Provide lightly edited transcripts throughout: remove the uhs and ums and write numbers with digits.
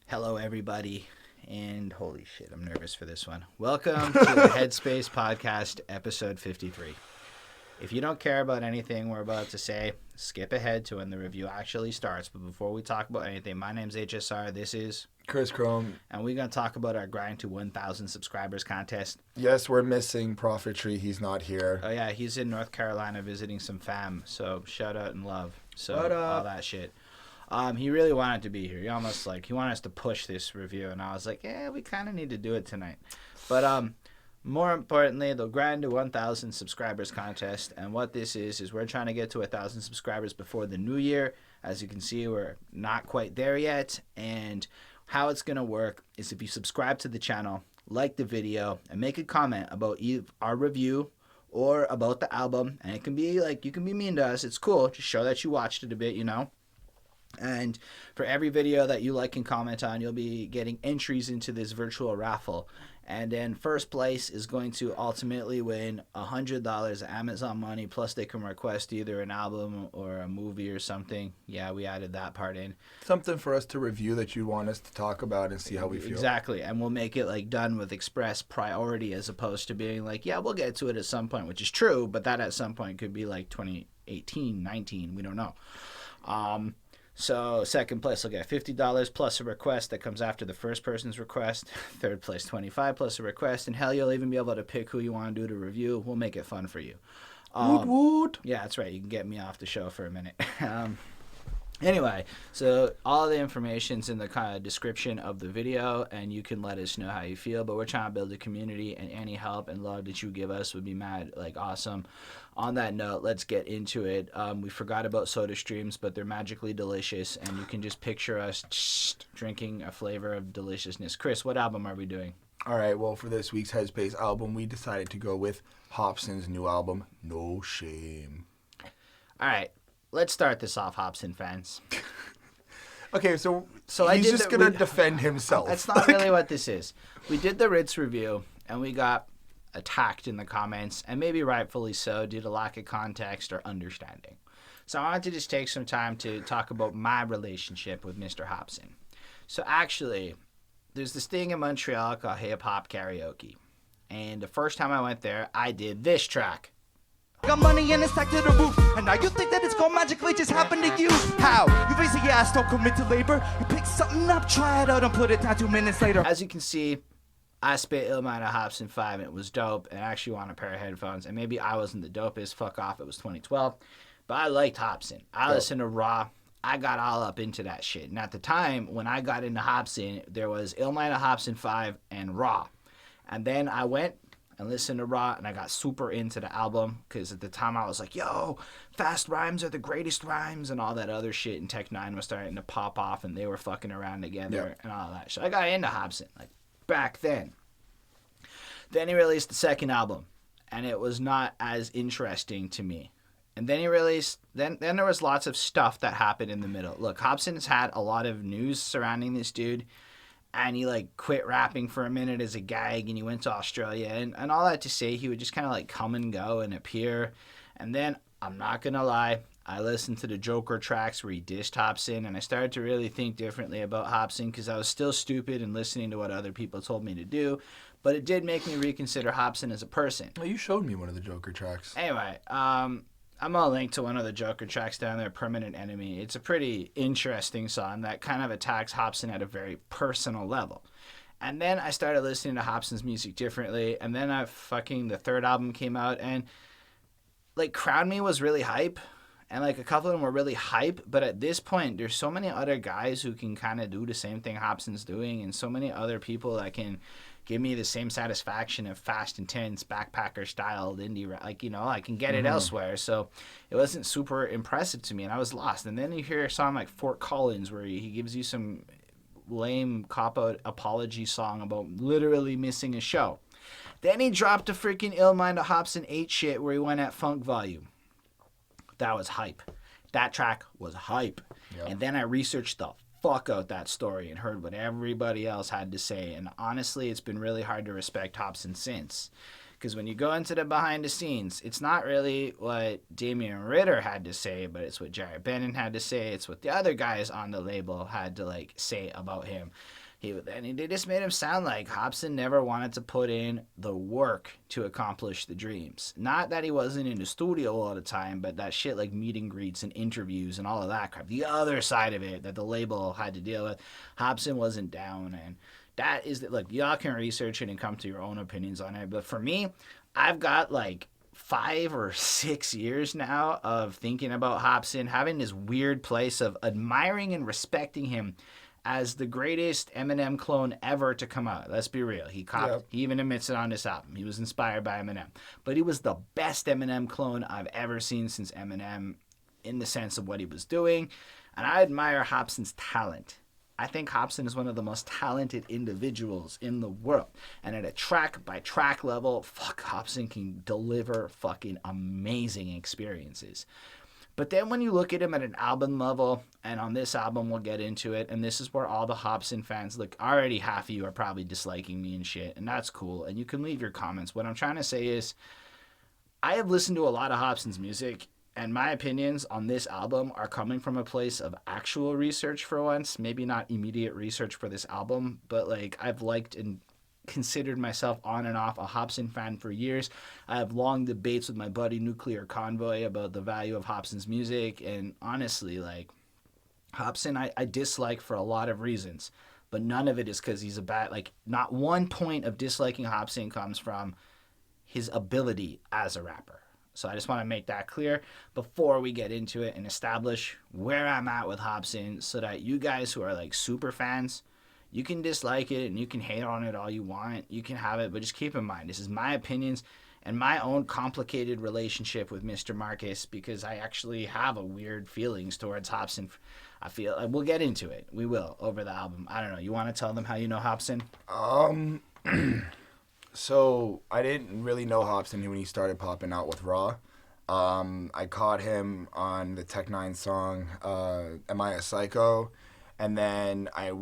Hello, everybody, and holy shit, I'm nervous for this one. Welcome to the Headspace Podcast, episode 53. If you don't care about anything we're about to say, skip ahead to when the review actually starts. But before we talk about anything, my name's HSR, this is Chris Chrome, and we're going to talk about our grind to 1,000 subscribers contest. Yes, we're missing Prophetry. He's not here. Oh, yeah, he's in North Carolina visiting some fam, so shout out and love. So, what up? All that shit. He really wanted to be here. He wanted us to push this review, and I was like, yeah, we kind of need to do it tonight. But more importantly, the grind to 1,000 subscribers contest, and what this is we're trying to get to 1,000 subscribers before the new year. As you can see, we're not quite there yet, and how it's going to work is if you subscribe to the channel, like the video, and make a comment about either our review or about the album, and it can be like, you can be mean to us, it's cool, just show that you watched it a bit, you know. And for every video that you like and comment on, you'll be getting entries into this virtual raffle. And then first place is going to ultimately win $100 Amazon money, plus they can request either an album or a movie or something. Yeah, we added that part in. Something for us to review that you want us to talk about and see how we feel. Exactly. And we'll make it like done with express priority as opposed to being like, yeah, we'll get to it at some point, which is true, but that at some point could be like 2018, 19, we don't know. So second place will get $50 plus a request that comes after the first person's request. Third place, $25 plus a request. And hell, you'll even be able to pick who you want to do the review. We'll make it fun for you. Woot. Yeah, that's right. You can get me off the show for a minute. Anyway, so all the information's in the kind of description of the video, and you can let us know how you feel. But we're trying to build a community, and any help and love that you give us would be awesome. On that note, let's get into it. We forgot about soda streams, but they're magically delicious, and you can just picture us drinking a flavor of deliciousness. Chris, what album are we doing? All right, well, for this week's Headspace album, we decided to go with Hopsin's new album, No Shame. All right. Let's start this off, Hopsin fans. Okay, so I he's did just going to defend himself. That's not really what this is. We did the Ritz review, and we got attacked in the comments, and maybe rightfully so, due to lack of context or understanding. So I wanted to just take some time to talk about my relationship with Mr. Hopsin. So actually, there's this thing in Montreal called hip-hop karaoke. And the first time I went there, I did this track. Got money and it's stacked to the roof, and now you think that it's gonna magically just happen to you. How? You raise your ass, don't commit to labor. You pick something up, try it out, and put it down 2 minutes later. As you can see, I spit Mind of Hopsin 5, and it was dope, and I actually want a pair of headphones. And maybe I wasn't the dopest, fuck off, it was 2012. But I liked Hopsin. I listened to Raw. I got all up into that shit. And at the time, when I got into Hopsin, there was Mind of Hopsin 5 and Raw. And then I went and listened to Raw, and I got super into the album, because at the time I was like, yo, fast rhymes are the greatest rhymes, and all that other shit, and Tech 9 was starting to pop off, and they were fucking around together, and all that. So I got into Hopsin, like, back then. Then he released the second album, and it was not as interesting to me. And then he released, then there was lots of stuff that happened in the middle. Look, Hopsin has had a lot of news surrounding this dude, and he like quit rapping for a minute as a gag, and he went to Australia, and all that to say he would just kind of like come and go and appear. And then, I'm not gonna lie, I listened to the Jokerr tracks where he dissed Hopsin, and I started to really think differently about Hopsin, because I was still stupid and listening to what other people told me to do, but it did make me reconsider Hopsin as a person. Well, you showed me one of the Jokerr tracks. Anyway, I'm going to link to one of the Jokerr tracks down there, Permanent Enemy. It's a pretty interesting song that kind of attacks Hopsin at a very personal level. And then I started listening to Hopsin's music differently, and then the third album came out, and like Crown Me was really hype, and like a couple of them were really hype, but at this point, there's so many other guys who can kind of do the same thing Hopsin's doing, and so many other people that can give me the same satisfaction of fast, intense, backpacker-styled indie rap. Like, you know, I can get it elsewhere. So it wasn't super impressive to me, and I was lost. And then you hear a song like Fort Collins where he gives you some lame cop-out apology song about literally missing a show. Then he dropped a freaking Mind of Hopsin 8 shit where he went at funk volume. That was hype. That track was hype. Yep. And then I researched the fuck out that story and heard what everybody else had to say. And honestly, it's been really hard to respect Hopsin since. Because when you go into the behind the scenes, it's not really what Damian Ritter had to say, but it's what Jared Bennon had to say. It's what the other guys on the label had to like say about him. They just made him sound like Hopsin never wanted to put in the work to accomplish the dreams. Not that he wasn't in the studio all the time, but that shit like meet and greets and interviews and all of that crap. The other side of it that the label had to deal with, Hopsin wasn't down. And that is, look, y'all can research it and come to your own opinions on it. But for me, I've got like 5 or 6 years now of thinking about Hopsin, having this weird place of admiring and respecting him as the greatest Eminem clone ever to come out. Let's be real. He even admits it on this album. He was inspired by Eminem. But he was the best Eminem clone I've ever seen since Eminem in the sense of what he was doing. And I admire Hopsin's talent. I think Hopsin is one of the most talented individuals in the world. And at a track-by-track level, Hopsin can deliver fucking amazing experiences. But then when you look at him at an album level, and on this album we'll get into it, and this is where all the Hopsin fans, look, already half of you are probably disliking me and shit, and that's cool, and you can leave your comments. What I'm trying to say is, I have listened to a lot of Hopsin's music, and my opinions on this album are coming from a place of actual research for once, maybe not immediate research for this album, but like I've liked and considered myself on and off a Hopsin fan for years. I have long debates with my buddy Nuclear Convoy about the value of Hopsin's music, and honestly, like, Hopsin I dislike for a lot of reasons, but none of it is because he's a bad, like, not one point of disliking Hopsin comes from his ability as a rapper. So I just want to make that clear before we get into it and establish where I'm at with Hopsin, so that you guys who are like super fans, you can dislike it and you can hate on it all you want. You can have it, but just keep in mind, this is my opinions and my own complicated relationship with Mr. Marcus, because I actually have a weird feelings towards Hopsin. I feel like we'll get into it. We will over the album. I don't know. You want to tell them how you know Hopsin? So I didn't really know Hopsin when he started popping out with Raw. I caught him on the Tech Nine song, Am I a Psycho? And then I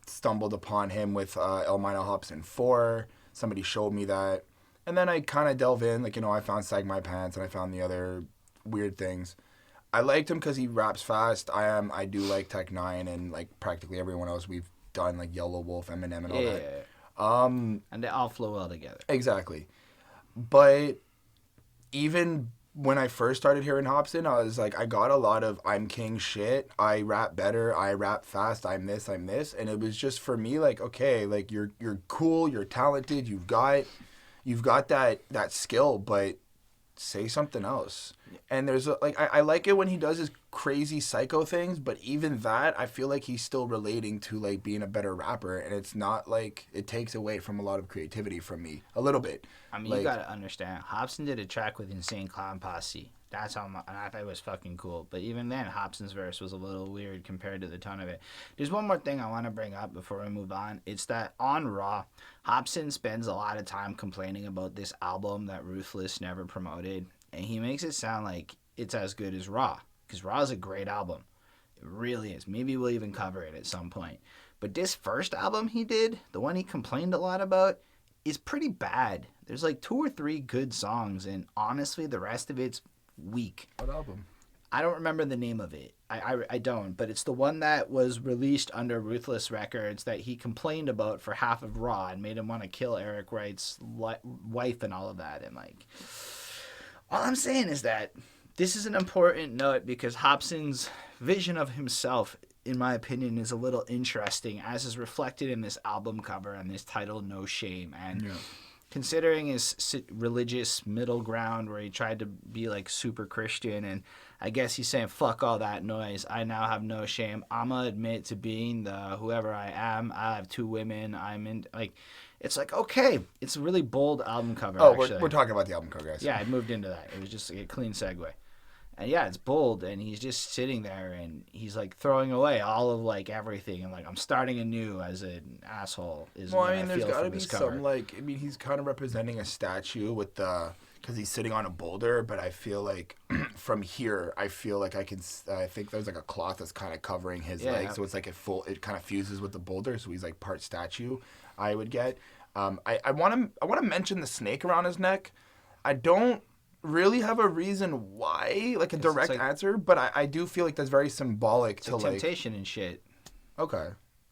stumbled upon him with Mind of Hopsin 4. Somebody showed me that. And then I kind of delve in. Like, you know, I found Sag My Pants and I found the other weird things. I liked him because he raps fast. I do like Tech Nine and like practically everyone else we've done, like Yellow Wolf, Eminem, and all that. And they all flow well together. Exactly. But even when I first started hearing Hopsin, I was like, I got a lot of I'm king shit. I rap better. I rap fast. I'm this. And it was just for me like, okay, like you're cool. You're talented. You've got that skill, but say something else. And there's I like it when he does his crazy psycho things, but even that, I feel like he's still relating to like being a better rapper, and it's not like it takes away from a lot of creativity from me a little bit. I mean, like, you gotta understand, Hopsin did a track with Insane Clown Posse. That's how and I thought it was fucking cool. But even then, Hopsin's verse was a little weird compared to the ton of it. There's one more thing I want to bring up before we move on. It's that on Raw, Hopsin spends a lot of time complaining about this album that Ruthless never promoted. And he makes it sound like it's as good as Raw. Because Raw is a great album. It really is. Maybe we'll even cover it at some point. But this first album he did, the one he complained a lot about, is pretty bad. There's like 2 or 3 good songs. And honestly, the rest of it's weak. What album? I don't remember the name of it. I don't. But it's the one that was released under Ruthless Records that he complained about for half of Raw and made him want to kill Eric Wright's wife and all of that. And like, all I'm saying is that this is an important note because Hopsin's vision of himself, in my opinion, is a little interesting, as is reflected in this album cover and this title, No Shame. And considering his religious middle ground where he tried to be like super Christian, and I guess he's saying, fuck all that noise. I now have no shame. I'ma admit to being the whoever I am. I have 2 women. I'm in, like, it's like, okay, it's a really bold album cover. Oh, we're talking about the album cover, guys. Yeah, I moved into that. It was just a clean segue. And yeah, it's bold, and he's just sitting there, and he's like throwing away all of like everything, and like, I'm starting anew as an asshole. Is well, what I mean, there's got to be cover. some like, I mean, he's kind of representing a statue with the, because he's sitting on a boulder, but I feel like from here, I feel like I think there's like a cloth that's kind of covering his legs, so it's like it kind of fuses with the boulder, so he's like part statue, I would get. I want to mention the snake around his neck. I don't really have a reason why, like a direct answer, but I do feel like that's very symbolic to like temptation and shit. Okay.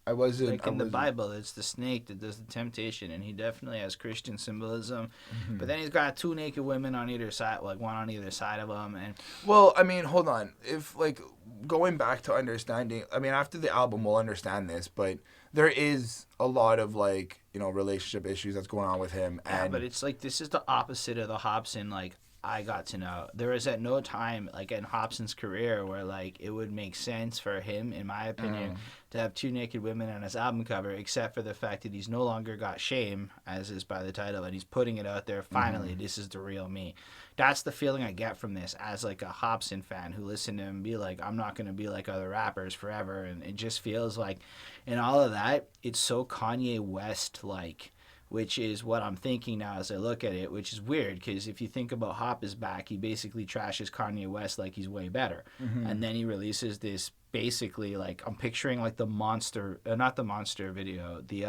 I wasn't like in the Bible, it's the snake that does the temptation, and he definitely has Christian symbolism. Mm-hmm. But then he's got 2 naked women on either side, like one on either side of him. And well, I mean, hold on. If like going back to understanding, I mean, after the album, we'll understand this, but there is a lot of like relationship issues that's going on with him. Yeah, but it's like this is the opposite of the Hopsin. Like I got to know there was at no time like in Hopsin's career where like it would make sense for him, in my opinion, to have 2 naked women on his album cover, except for the fact that he's no longer got shame, as is by the title, and he's putting it out there. Finally, this is the real me. That's the feeling I get from this as like a Hopsin fan who listened to him be like, I'm not going to be like other rappers forever. And it just feels like in all of that, it's so Kanye West like, which is what I'm thinking now as I look at it, which is weird because if you think about Hop is Back, he basically trashes Kanye West like he's way better. Mm-hmm. And then he releases this basically like, I'm picturing like the Monster, not the Monster video, the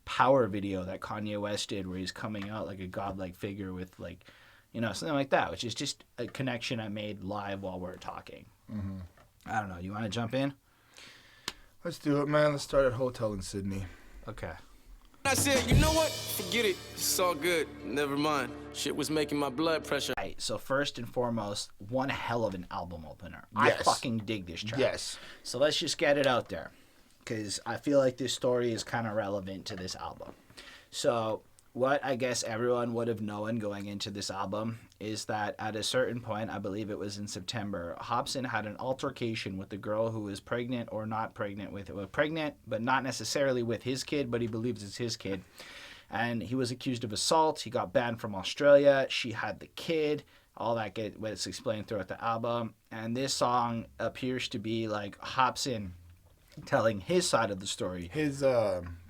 Power video that Kanye West did where he's coming out like a godlike figure with like, something like that, which is just a connection I made live while we're talking. Mm-hmm. I don't know. You want to jump in? Let's do it, man. Let's start at Hotel in Sydney. Okay. I said, you know what? Forget it. It's all good. Never mind. Shit was making my blood pressure. Right, so first and foremost, one hell of an album opener. Yes. I fucking dig this track. Yes. So let's just get it out there, because I feel like this story is kind of relevant to this album. So what I guess everyone would have known going into this album is that at a certain point, I believe it was in September, Hopsin had an altercation with the girl who was pregnant or not pregnant with, well, pregnant, but not necessarily with his kid, but he believes it's his kid. And he was accused of assault. He got banned from Australia. She had the kid. All that gets explained throughout the album. And this song appears to be like Hopsin telling his side of the story. His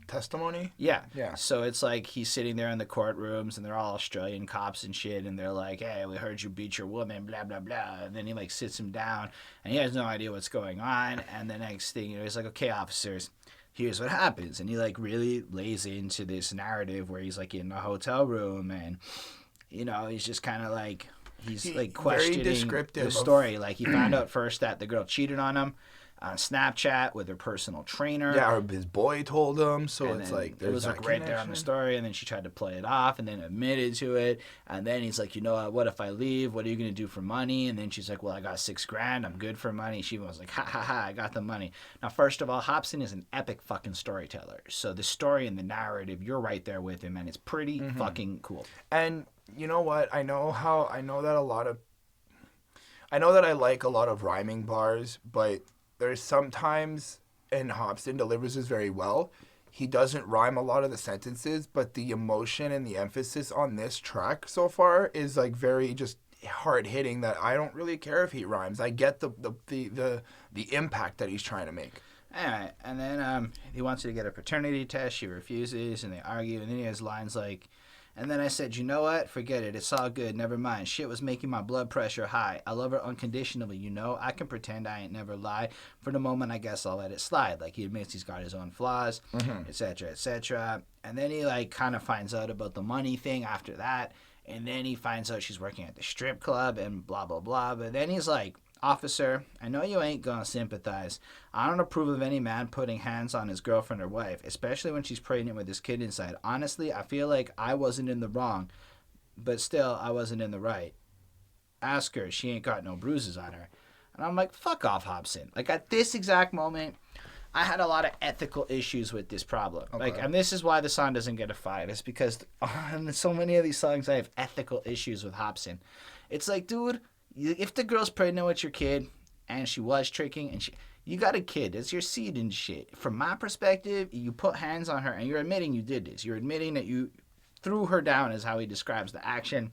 testimony? Yeah. Yeah. So it's like he's sitting there in the courtrooms and they're all Australian cops and shit, and they're like, hey, we heard you beat your woman, blah, blah, blah. And then he like sits him down and he has no idea what's going on. And the next thing, he's like, okay, officers, here's what happens. And he like really lays into this narrative where he's like in a hotel room and, he's just kind of like, he's like questioning the story. Like he found out first that the girl cheated on him on Snapchat with her personal trainer. Yeah, or his boy told him, so and it's like it was like right there on the story, and then she tried to play it off and then admitted to it, and then he's like, what if I leave? What are you gonna do for money? And then she's like, well, I got $6,000, I'm good for money. She was like, ha ha ha, I got the money. Now, first of all, Hopsin is an epic fucking storyteller, so the story and the narrative, you're right there with him, and it's pretty fucking cool. And you know what? I know that I like a lot of rhyming bars, but there's sometimes, and Hopsin delivers this very well, he doesn't rhyme a lot of the sentences, but the emotion and the emphasis on this track so far is like very just hard hitting that I don't really care if he rhymes. I get the impact that he's trying to make. Anyway, and then he wants you to get a paternity test, she refuses, and they argue, and then he has lines like, and then I said, you know what? Forget it. It's all good. Never mind. Shit was making my blood pressure high. I love her unconditionally, I can pretend I ain't never lie. For the moment, I guess I'll let it slide. Like, he admits he's got his own flaws, etc., etc. And then he, like, kind of finds out about the money thing after that. And then he finds out she's working at the strip club and blah, blah, blah. But then he's like, officer, I know you ain't gonna sympathize. I don't approve of any man putting hands on his girlfriend or wife, especially when she's pregnant with his kid inside. Honestly, I feel like I wasn't in the wrong, but still, I wasn't in the right. Ask her. She ain't got no bruises on her. And I'm like, fuck off, Hopsin. Like, at this exact moment, I had a lot of ethical issues with this problem. Okay. Like, and this is why the song doesn't get a 5. It's because on so many of these songs, I have ethical issues with Hopsin. It's like, dude, if the girl's pregnant with your kid and she was tricking and you got a kid, it's your seed and shit. From my perspective, you put hands on her and you're admitting you did this. You're admitting that you threw her down, is how he describes the action.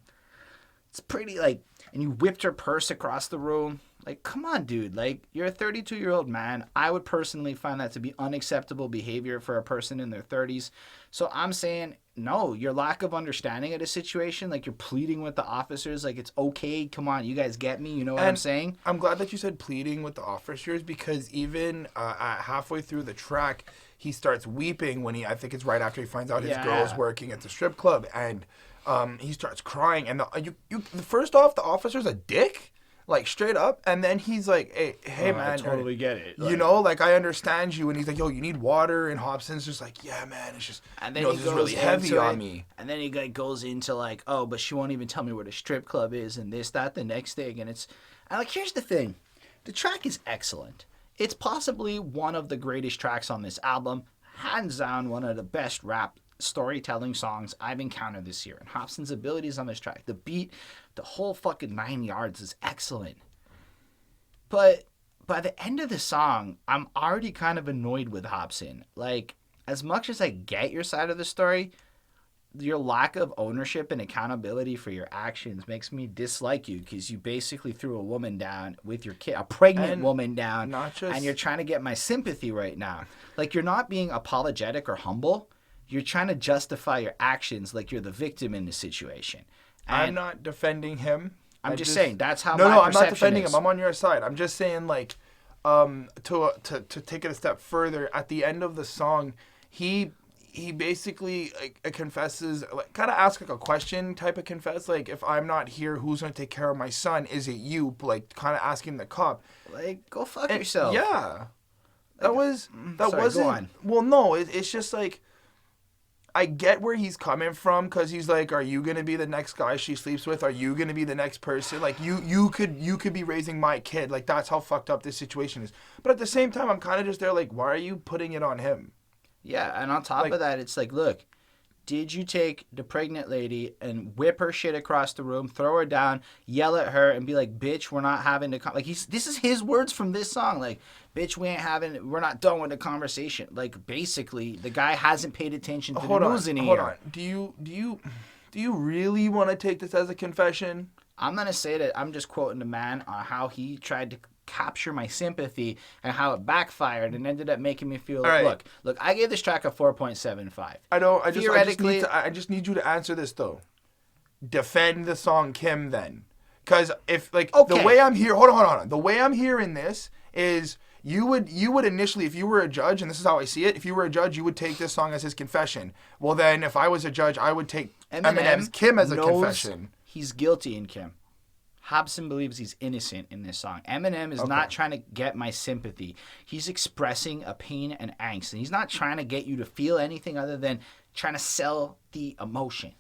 It's pretty like, and you whipped her purse across the room. Like, come on, dude. Like, you're a 32-year-old man. I would personally find that to be unacceptable behavior for a person in their 30s. So I'm saying, no, your lack of understanding of the situation, like you're pleading with the officers, like it's okay. Come on, you guys get me. You know what I'm saying? I'm glad that you said pleading with the officers, because even at halfway through the track, he starts weeping when I think it's right after he finds out his girl's working at the strip club, and he starts crying. And first off, the officer's a dick. Like, straight up. And then he's like, hey man. I totally get it. You know, like, I understand you. And he's like, yo, you need water. And Hopsin's just like, yeah, man. It's just, and then this is really heavy on me. And then he like goes into like, oh, but she won't even tell me where the strip club is and this, that, the next thing. And like, here's the thing. The track is excellent. It's possibly one of the greatest tracks on this album. Hands down, one of the best rap storytelling songs I've encountered this year. And Hopsin's abilities on this track, the beat, the whole fucking 9 yards is excellent. But by the end of the song, I'm already kind of annoyed with Hopsin. Like, as much as I get your side of the story, your lack of ownership and accountability for your actions makes me dislike you, because you basically threw a woman down with your kid, a pregnant woman down, and you're trying to get my sympathy right now. Like, you're not being apologetic or humble. You're trying to justify your actions like you're the victim in the situation. And I'm not defending him. I'm just saying that's how No, my I'm not perception defending is. him. I'm on your side. I'm just saying, like, to take it a step further, at the end of the song, he basically confesses, like, kind of asks like a question type of confess, like, if I'm not here, who's going to take care of my son? Is it you? Like, kind of asking the cop. Like, go fuck yourself. Yeah. Go Wasn't. Well, no, it's just like, I get where he's coming from, because he's like, are you going to be the next guy she sleeps with? Are you going to be the next person? Like, you could be raising my kid. Like, that's how fucked up this situation is. But at the same time, I'm kind of just there like, why are you putting it on him? Yeah, and on top of that, it's like, look, did you take the pregnant lady and whip her shit across the room, throw her down, yell at her, and be like, bitch, we're not having the like, this is his words from this song, like, bitch, we're not done with the conversation. Like, basically, the guy hasn't paid attention to the news in here. Hold on. Do you really want to take this as a confession? I'm gonna say that I'm just quoting the man on how he tried to capture my sympathy and how it backfired and ended up making me feel like, right. look, I gave this track a 4.75. I just need you to answer this though. Defend the song Kim then. Because if the way I'm here, hold on. The way I'm hearing this is you would initially, if you were a judge, and this is how I see it, if you were a judge, you would take this song as his confession. Well then, if I was a judge, I would take Eminem's Kim as a confession. He's guilty in Kim. Hopsin believes he's innocent in this song. Eminem is not trying to get my sympathy. He's expressing a pain and angst. And he's not trying to get you to feel anything other than trying to sell the emotion.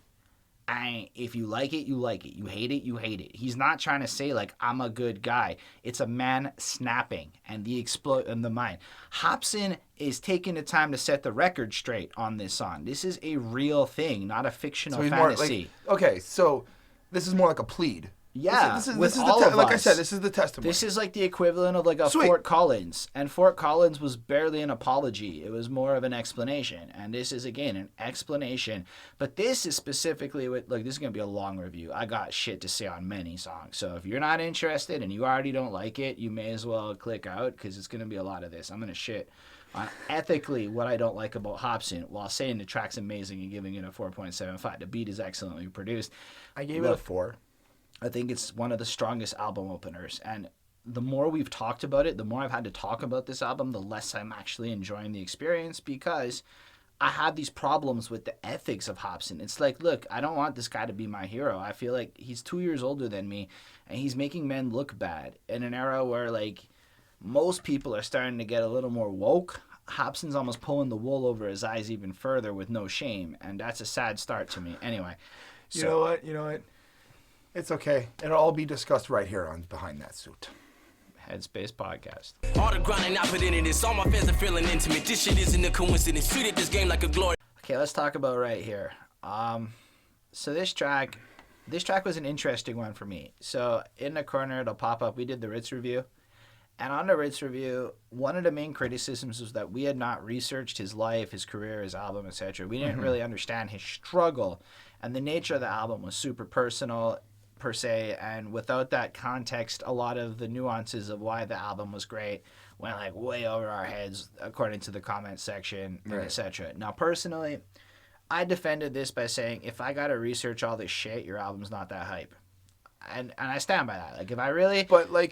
And if you like it, you like it. You hate it, you hate it. He's not trying to say, like, I'm a good guy. It's a man snapping and the mind. Hopsin is taking the time to set the record straight on this song. This is a real thing, not a fictional fantasy. So this is more like a plead. Yeah, this is like I said, this is the testimony. This is like the equivalent of like a Fort Collins. And Fort Collins was barely an apology. It was more of an explanation. And this is, again, an explanation. But this is specifically with, like, this is going to be a long review. I got shit to say on many songs. So if you're not interested and you already don't like it, you may as well click out, because it's going to be a lot of this. I'm going to shit on ethically what I don't like about Hopsin while saying the track's amazing and giving it a 4.75. The beat is excellently produced. I gave it a 4. I think it's one of the strongest album openers. And the more we've talked about it, the more I've had to talk about this album, the less I'm actually enjoying the experience, because I have these problems with the ethics of Hopsin. It's like, look, I don't want this guy to be my hero. I feel like he's 2 years older than me, and he's making men look bad in an era where, like, most people are starting to get a little more woke. Hopsin's almost pulling the wool over his eyes even further with no shame, and that's a sad start to me. Anyway. You know what? It's okay. It'll all be discussed right here on Behind That Suit. Headspace Podcast. All the grinding I put into this, all my fans are feeling intimate. This shit isn't a coincidence. Treated this game like a glory. Okay, let's talk about right here. So this track was an interesting one for me. So in the corner, it'll pop up. We did the Ritz review. And on the Ritz review, one of the main criticisms was that we had not researched his life, his career, his album, etc. We didn't really understand his struggle. And the nature of the album was super personal. per se, and without that context, a lot of the nuances of why the album was great went like way over our heads, according to the comment section, and etc. Now, personally, I defended this by saying, if I gotta research all this shit, your album's not that hype, and I stand by that. Like, if I really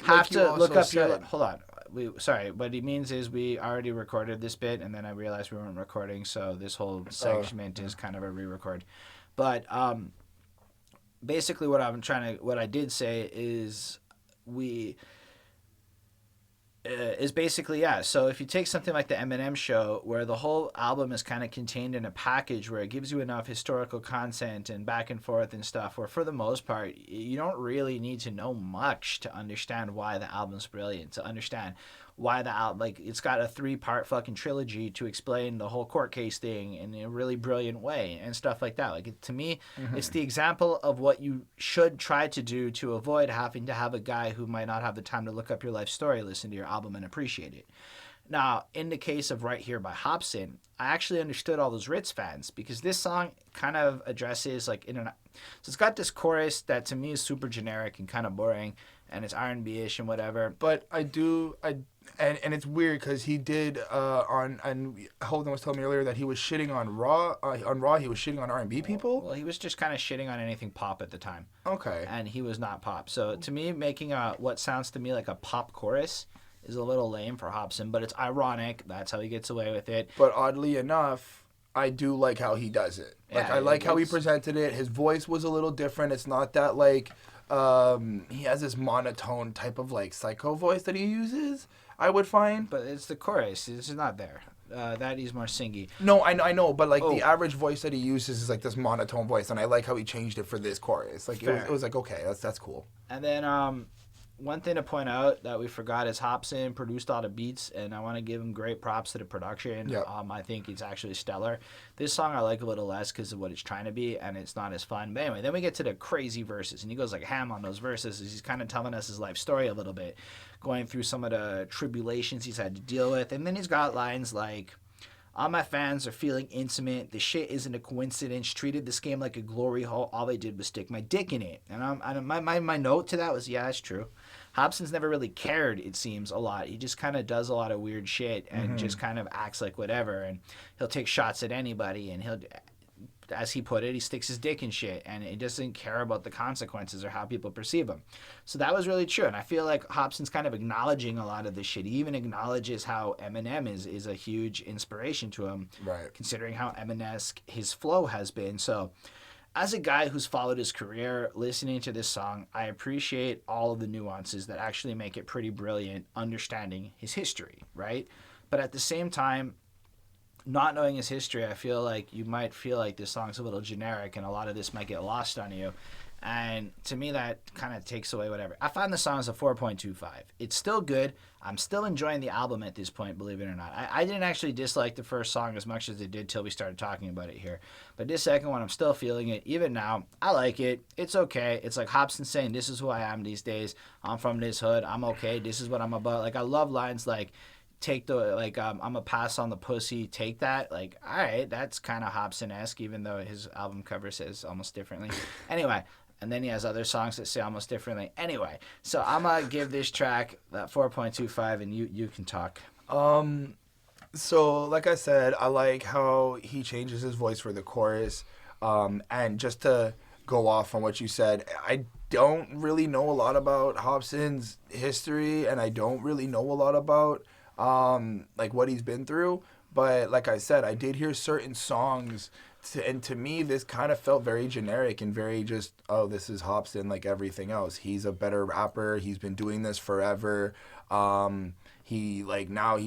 have to look up your hold on. What he means is we already recorded this bit, and then I realized we weren't recording, so this whole segment is kind of a re-record. But basically, what I did say is So if you take something like the Eminem Show, where the whole album is kind of contained in a package where it gives you enough historical content and back and forth and stuff, where for the most part you don't really need to know much to understand why the album's brilliant, to understand why the album, like, it's got a 3-part fucking trilogy to explain the whole court case thing in a really brilliant way and stuff like that. Like, to me, it's the example of what you should try to do to avoid having to have a guy who might not have the time to look up your life story listen to your album and appreciate it. Now, in the case of Right Here by Hopsin, I actually understood all those Ritz fans, because this song kind of addresses, like, so it's got this chorus that to me is super generic and kind of boring, and it's R&B-ish and whatever. But and it's weird because he did and Holden was telling me earlier that he was shitting on Raw. He was shitting on R&B people. Well, he was just kind of shitting on anything pop at the time. Okay. And he was not pop. So to me, making what sounds to me like a pop chorus is a little lame for Hopsin, but it's ironic. That's how he gets away with it. But oddly enough, I do like how he does it. Like, I like how he presented it. His voice was a little different. It's not that, like, he has this monotone type of, like, psycho voice that he uses, I would find. But it's the chorus. It's not there. That he's more singy. No, I know, but, like, the average voice that he uses is, like, this monotone voice, and I like how he changed it for this chorus. Like, it was like, okay, that's cool. And then, one thing to point out that we forgot is Hopsin produced all the beats, and I want to give him great props to the production. Yeah. I think it's actually stellar. This song I like a little less because of what it's trying to be, and it's not as fun. But anyway, then we get to the crazy verses, and he goes like ham on those verses. He's kind of telling us his life story a little bit, going through some of the tribulations he's had to deal with. And then he's got lines like, all my fans are feeling intimate. The shit isn't a coincidence. Treated this game like a glory hole. All they did was stick my dick in it. And my note to that was, yeah, that's true. Hopsin's never really cared, it seems, a lot. He just kind of does a lot of weird shit and just kind of acts like whatever. And he'll take shots at anybody, and he'll, as he put it, he sticks his dick in shit, and he doesn't care about the consequences or how people perceive him. So that was really true, and I feel like Hopsin's kind of acknowledging a lot of this shit. He even acknowledges how Eminem is a huge inspiration to him, right? Considering how Eminem-esque his flow has been. So as a guy who's followed his career, listening to this song, I appreciate all of the nuances that actually make it pretty brilliant, understanding his history, right? But at the same time, not knowing his history, I feel like you might feel like this song's a little generic and a lot of this might get lost on you. And to me, that kind of takes away whatever. I found the song as a 4.25. It's still good. I'm still enjoying the album at this point, believe it or not. I didn't actually dislike the first song as much as I did till we started talking about it here. But this second one, I'm still feeling it. Even now, I like it. It's okay. It's like Hopsin saying, this is who I am these days. I'm from this hood. I'm okay. This is what I'm about. Like, I love lines like, take the, like, I'm a pass on the pussy, take that. Like, all right, that's kind of Hopsin-esque, even though his album cover says almost differently. Anyway, and then he has other songs that say almost differently. Anyway, so I'm going to give this track that 4.25, and you can talk. So, like I said, I like how he changes his voice for the chorus. And just to go off on what you said, I don't really know a lot about Hopsin's history, and I don't really know a lot about like what he's been through. But like I said, I did hear certain songs, and to me, this kind of felt very generic and very just, oh, this is Hopsin like everything else. He's a better rapper. He's been doing this forever. He, like, now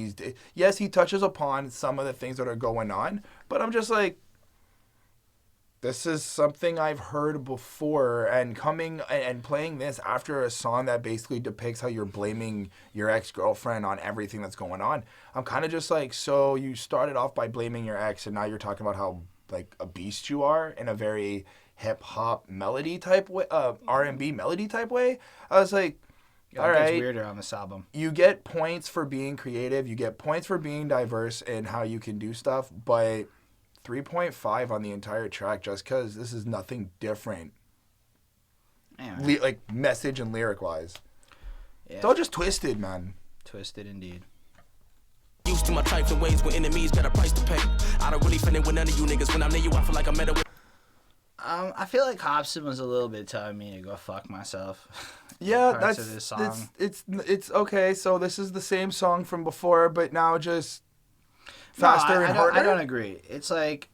yes, he touches upon some of the things that are going on, but I'm just like, this is something I've heard before, and coming and playing this after a song that basically depicts how you're blaming your ex-girlfriend on everything that's going on. I'm kind of just like, so you started off by blaming your ex, and now you're talking about how, like, a beast you are in a very hip-hop melody type way, R&B melody type way. I was like, all right. It gets weirder on this album. You get points for being creative. You get points for being diverse in how you can do stuff, but 3.5 on the entire track just because this is nothing different. Anyway. like message and lyric wise. Yeah. It's all just twisted, man. Twisted indeed. Used to my trifling ways when enemies got a price to pay. I don't really fit in with none of you niggas. When I'm near you, I feel like I'm at a... I feel like Hopsin was a little bit telling me to go fuck myself. Yeah, Parts of this song. it's okay. So this is the same song from before, but now just faster and harder. I don't agree. It's like,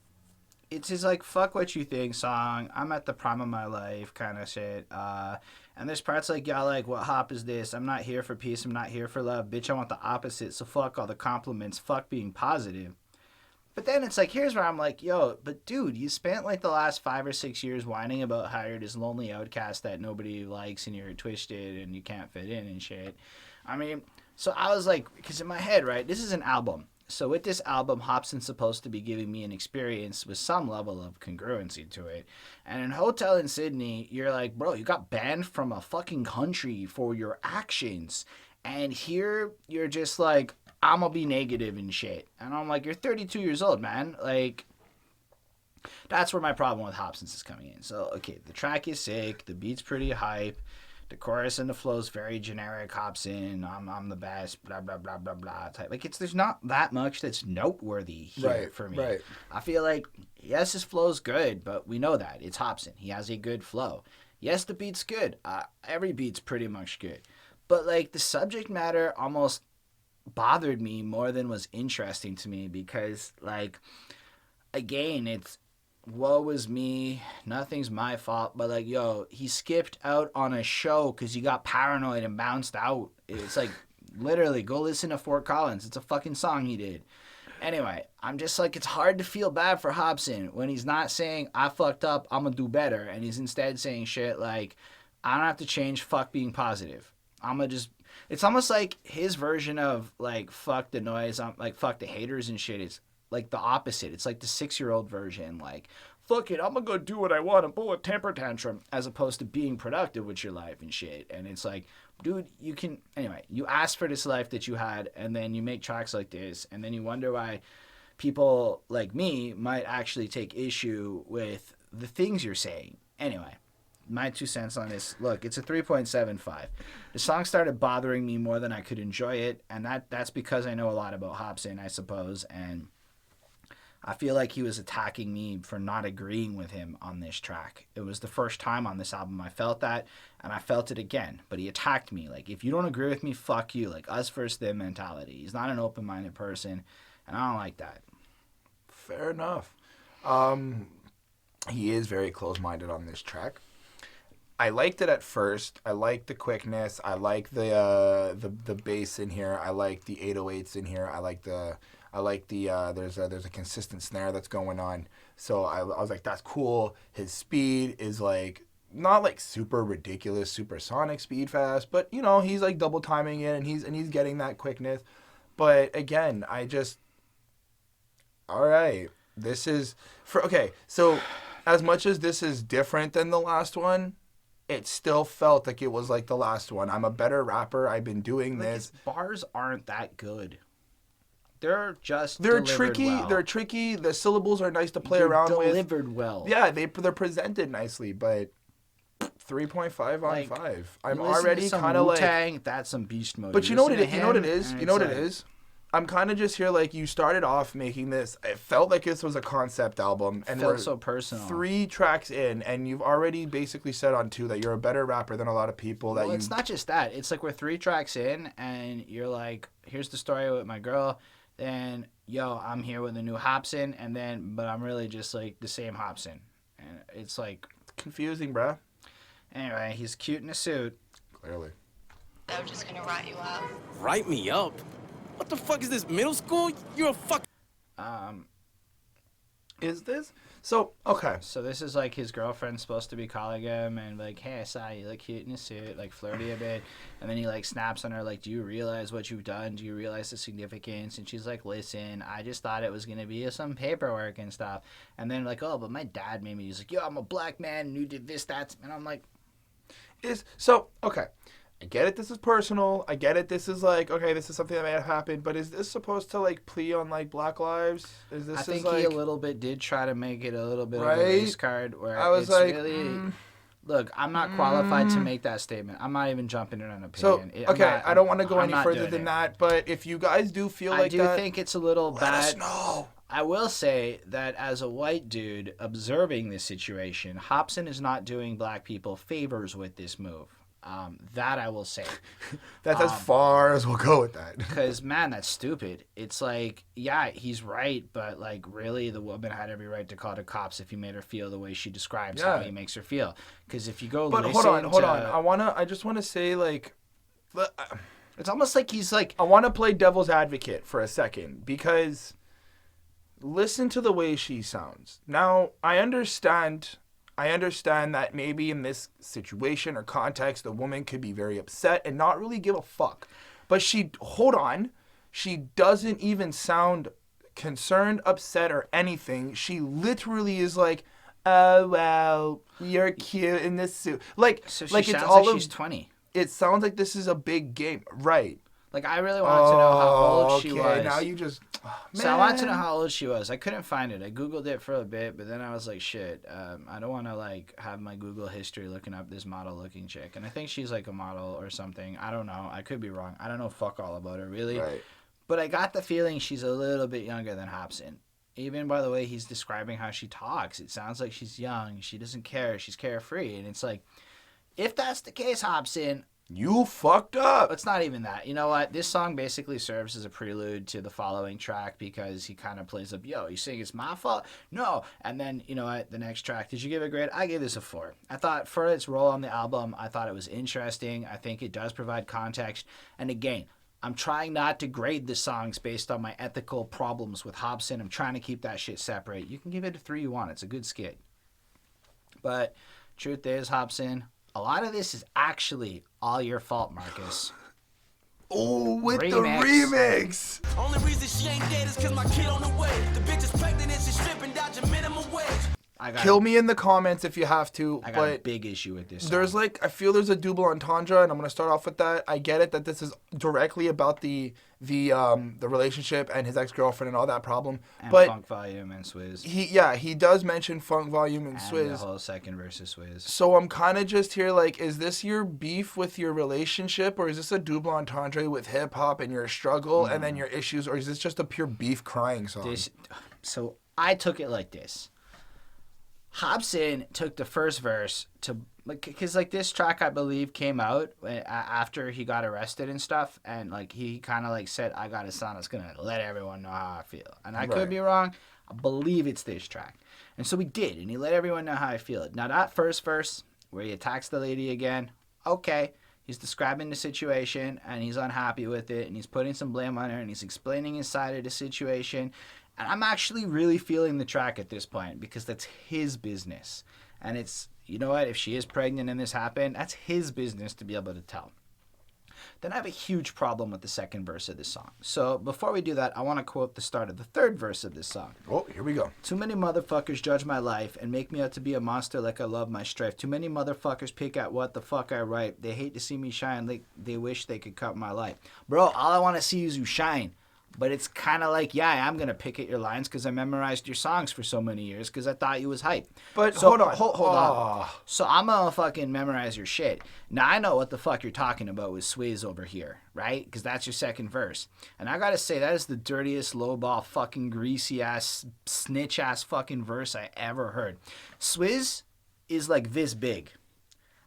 it's his like fuck what you think song. I'm at the prime of my life kind of shit. And there's parts like, y'all like, what hop is this? I'm not here for peace. I'm not here for love. Bitch, I want the opposite. So fuck all the compliments. Fuck being positive. But then it's like, here's where I'm like, yo, but dude, you spent like the last 5 or 6 years whining about how you're this lonely outcast that nobody likes and you're twisted and you can't fit in and shit. I mean, so I was like, because in my head, right, this is an album. So with this album, Hopsin's supposed to be giving me an experience with some level of congruency to it. And in Hotel in Sydney, you're like, bro, you got banned from a fucking country for your actions. And here you're just like, I'm gonna be negative and shit. And I'm like, you're 32 years old, man. Like, that's where my problem with Hopsin's is coming in. So, okay, the track is sick. The beat's pretty hype. The chorus and the flow's very generic. Hopsin, I'm the best, blah, blah, blah, blah, blah. Type. Like, there's not that much that's noteworthy here for me. Right. I feel like, yes, his flow's good, but we know that. It's Hopsin. He has a good flow. Yes, the beat's good. Every beat's pretty much good. But, like, the subject matter almost bothered me more than was interesting to me because, like, again, it's woe is me, nothing's my fault, but like, yo, he skipped out on a show because he got paranoid and bounced out. It's like, literally, go listen to Fort Collins. It's a fucking song he did. Anyway, I'm just like, it's hard to feel bad for Hopsin when he's not saying, I fucked up, I'm gonna do better, and he's instead saying shit like, I don't have to change, fuck being positive. I'm gonna just... It's almost like his version of, like, fuck the noise, like, fuck the haters and shit is, like, the opposite. It's like the 6-year-old version, like, fuck it, I'm gonna go do what I want and pull a temper tantrum, as opposed to being productive with your life and shit. And it's like, dude, you can... Anyway, you asked for this life that you had, and then you make tracks like this, and then you wonder why people like me might actually take issue with the things you're saying. Anyway. My 2 cents on this. Look, it's a 3.75. The song started bothering me more than I could enjoy it, and that's because I know a lot about Hopsin, I suppose, and I feel like he was attacking me for not agreeing with him on this track. It was the first time on this album I felt that, and I felt it again, but he attacked me. Like, if you don't agree with me, fuck you. Like, us versus them mentality. He's not an open-minded person, and I don't like that. Fair enough. He is very close-minded on this track. I liked it at first. I like the quickness. I like the bass in here. I like the 808s in here. I like the there's a consistent snare that's going on. So I was like, that's cool. His speed is like not like super ridiculous, supersonic speed fast, but you know, he's like double timing it and he's getting that quickness. But again, all right. This is so as much as this is different than the last one, it still felt like it was like the last one. I'm a better rapper. I've been doing this. His bars aren't that good. They're tricky. Well. They're tricky. The syllables are nice to play around with. Delivered well. Yeah, they're presented nicely, but 3.5 on 5. I'm listen already kind of like... That's some beast mode. But you know what it is? I'm kind of just here like, you started off making this. It felt like this was a concept album. And felt so personal. 3 tracks in, and you've already basically said on 2 that you're a better rapper than a lot of people. It's not just that. It's like we're 3 tracks in, and you're like, here's the story with my girl. Then, yo, I'm here with a new Hopsin, but I'm really just like the same Hopsin. And it's like... confusing, bruh. Anyway, he's cute in a suit. Clearly. I'm just gonna write you up. Write me up? What the fuck is this, middle school? You're a fuck... Is this? So, okay. So this is like his girlfriend's supposed to be calling him and like, hey, I saw you look cute in a suit, like flirty a bit. And then he like snaps on her like, do you realize what you've done? Do you realize the significance? And she's like, listen, I just thought it was going to be some paperwork and stuff. And then like, oh, but my dad made me. He's like, yo, I'm a black man and you did this, that. And I'm like... okay. I get it, this is personal. I get it, this is like, okay, this is something that may have happened, but is this supposed to like plea on like Black lives? I think like, he a little bit did try to make it a little bit right? of a race card where I was it's like, really... Look, I'm not qualified to make that statement. I'm not even jumping in an So, opinion. I don't want to go I'm any not further doing than it. that, but if you guys do feel like that, I do think it's a little let bad. us know. I will say that as a white dude observing this situation, Hopsin is not doing black people favors with this move. That I will say. That's as far as we'll go with that. Because, man, that's stupid. It's like, yeah, he's right, but, like, really, the woman had every right to call the cops if he made her feel the way she describes how he makes her feel. Because if you go But listen hold on. I just want to say, like, it's almost like he's like... I want to play devil's advocate for a second, because listen to the way she sounds. Now, I understand that maybe in this situation or context, the woman could be very upset and not really give a fuck. But she doesn't even sound concerned, upset, or anything. She literally is like, oh, well, you're cute in this suit. Like, So she like sounds it's all like of, she's 20. It sounds like this is a big game. Right. Like, I really wanted to know how old she was. Now you just... So I wanted to know how old she was. I couldn't find it. I Googled it for a bit, but then I was like, shit, I don't want to, like, have my Google history looking up this model-looking chick. And I think she's, like, a model or something. I don't know. I could be wrong. I don't know fuck all about her, really. Right. But I got the feeling she's a little bit younger than Hopsin. Even by the way he's describing how she talks, it sounds like she's young. She doesn't care. She's carefree. And it's like, if that's the case, Hopsin... You fucked up. It's not even that. You know what? This song basically serves as a prelude to the following track because he kind of plays up, yo, you saying it's my fault? No. And then, you know what? The next track, did you give it a grade? I gave this a 4. I thought for its role on the album, I thought it was interesting. I think it does provide context. And again, I'm trying not to grade the songs based on my ethical problems with Hopsin. I'm trying to keep that shit separate. You can give it a 3 you want. It's a good skit. But truth is, Hopsin, a lot of this is actually all your fault, Marcus. Oh, with Remix. the remix. Only reason she ain't dead is cause my kid on the way. The bitch is pregnant and she's stripping down your minimum wage. Kill me in the comments if you have to. I got a big issue with this song. There's like, I feel there's a double entendre, and I'm gonna start off with that. I get it that this is directly about the relationship and his ex-girlfriend and all that problem. And but Funk Volume and Swizz. He does mention Funk Volume and Swizz. And the whole second verse of Swizz. So I'm kind of just here like, is this your beef with your relationship, or is this a double entendre with hip hop and your struggle and then your issues, or is this just a pure beef crying song? So I took it like this. Hopsin took the first verse to, because like this track I believe came out after he got arrested and stuff, and like he kind of like said, I got a song that's gonna let everyone know how I feel, and I could be wrong. I believe it's this track, and so he did, and he let everyone know how I feel. Now that first verse where he attacks the lady again, okay, he's describing the situation and he's unhappy with it, and he's putting some blame on her, and he's explaining his side of the situation. And I'm actually really feeling the track at this point because that's his business. And it's, you know what, if she is pregnant and this happened, that's his business to be able to tell. Then I have a huge problem with the second verse of this song. So before we do that, I want to quote the start of the third verse of this song. Oh, here we go. Too many motherfuckers judge my life and make me out to be a monster like I love my strife. Too many motherfuckers pick at what the fuck I write. They hate to see me shine like they wish they could cut my life. Bro, all I want to see is you shine. But it's kind of like, yeah, I'm going to pick at your lines because I memorized your songs for so many years because I thought you was hype. But so, hold on. Hold on. So I'm going to fucking memorize your shit. Now, I know what the fuck you're talking about with Swizz over here, right? Because that's your second verse. And I got to say, that is the dirtiest, lowball, fucking greasy-ass, snitch-ass fucking verse I ever heard. Swizz is like this big.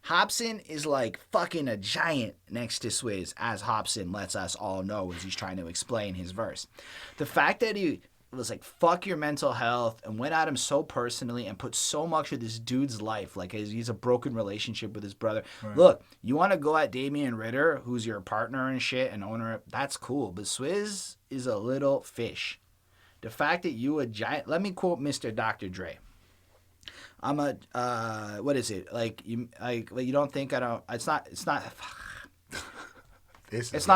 Hopsin is like fucking a giant next to Swizz, as Hopsin lets us all know as he's trying to explain his verse. The fact that he was like, fuck your mental health, and went at him so personally and put so much of this dude's life, like he's a broken relationship with his brother. Right. Look, you want to go at Damian Ritter, who's your partner and shit and owner, that's cool, but Swizz is a little fish. The fact that you a giant, let me quote Mr. Dr. Dre. I'm a what is it like you don't think I don't it's not it's not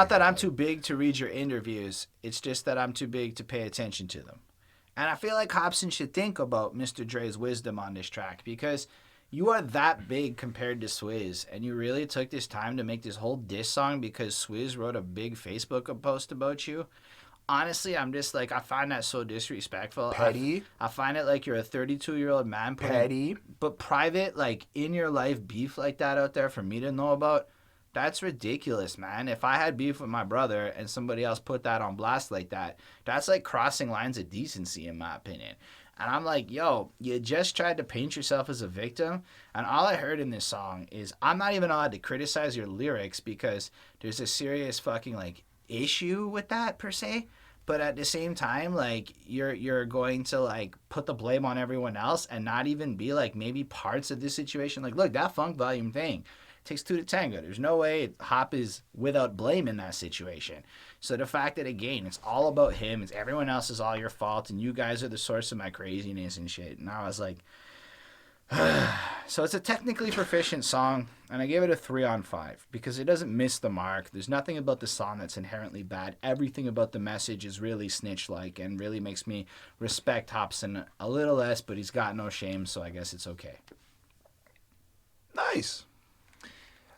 that I'm too big to read your interviews, it's just that I'm too big to pay attention to them. And I feel like Hopsin should think about Mr. Dre's wisdom on this track, because you are that big compared to Swizz, and you really took this time to make this whole diss song because Swizz wrote a big Facebook post about you. Honestly, I'm just like, I find that so disrespectful. Petty. I find it like you're a 32-year-old man. Petty. But private, like, in your life beef like that out there for me to know about, that's ridiculous, man. If I had beef with my brother and somebody else put that on blast like that, that's like crossing lines of decency, in my opinion. And I'm like, yo, you just tried to paint yourself as a victim. And all I heard in this song is, I'm not even allowed to criticize your lyrics because there's a serious fucking, like, issue with that, per se. But at the same time, like, you're going to, like, put the blame on everyone else and not even be, like, maybe parts of this situation. Like, look, that Funk Volume thing takes two to tango. There's no way Hop is without blame in that situation. So the fact that, again, it's all about him, it's everyone else is all your fault, and you guys are the source of my craziness and shit. And I was like, so it's a technically proficient song, and I gave it a 3 on 5 because it doesn't miss the mark. There's nothing about the song that's inherently bad. Everything about the message is really snitch-like and really makes me respect Hopsin a little less, but he's got no shame, so I guess it's okay. Nice.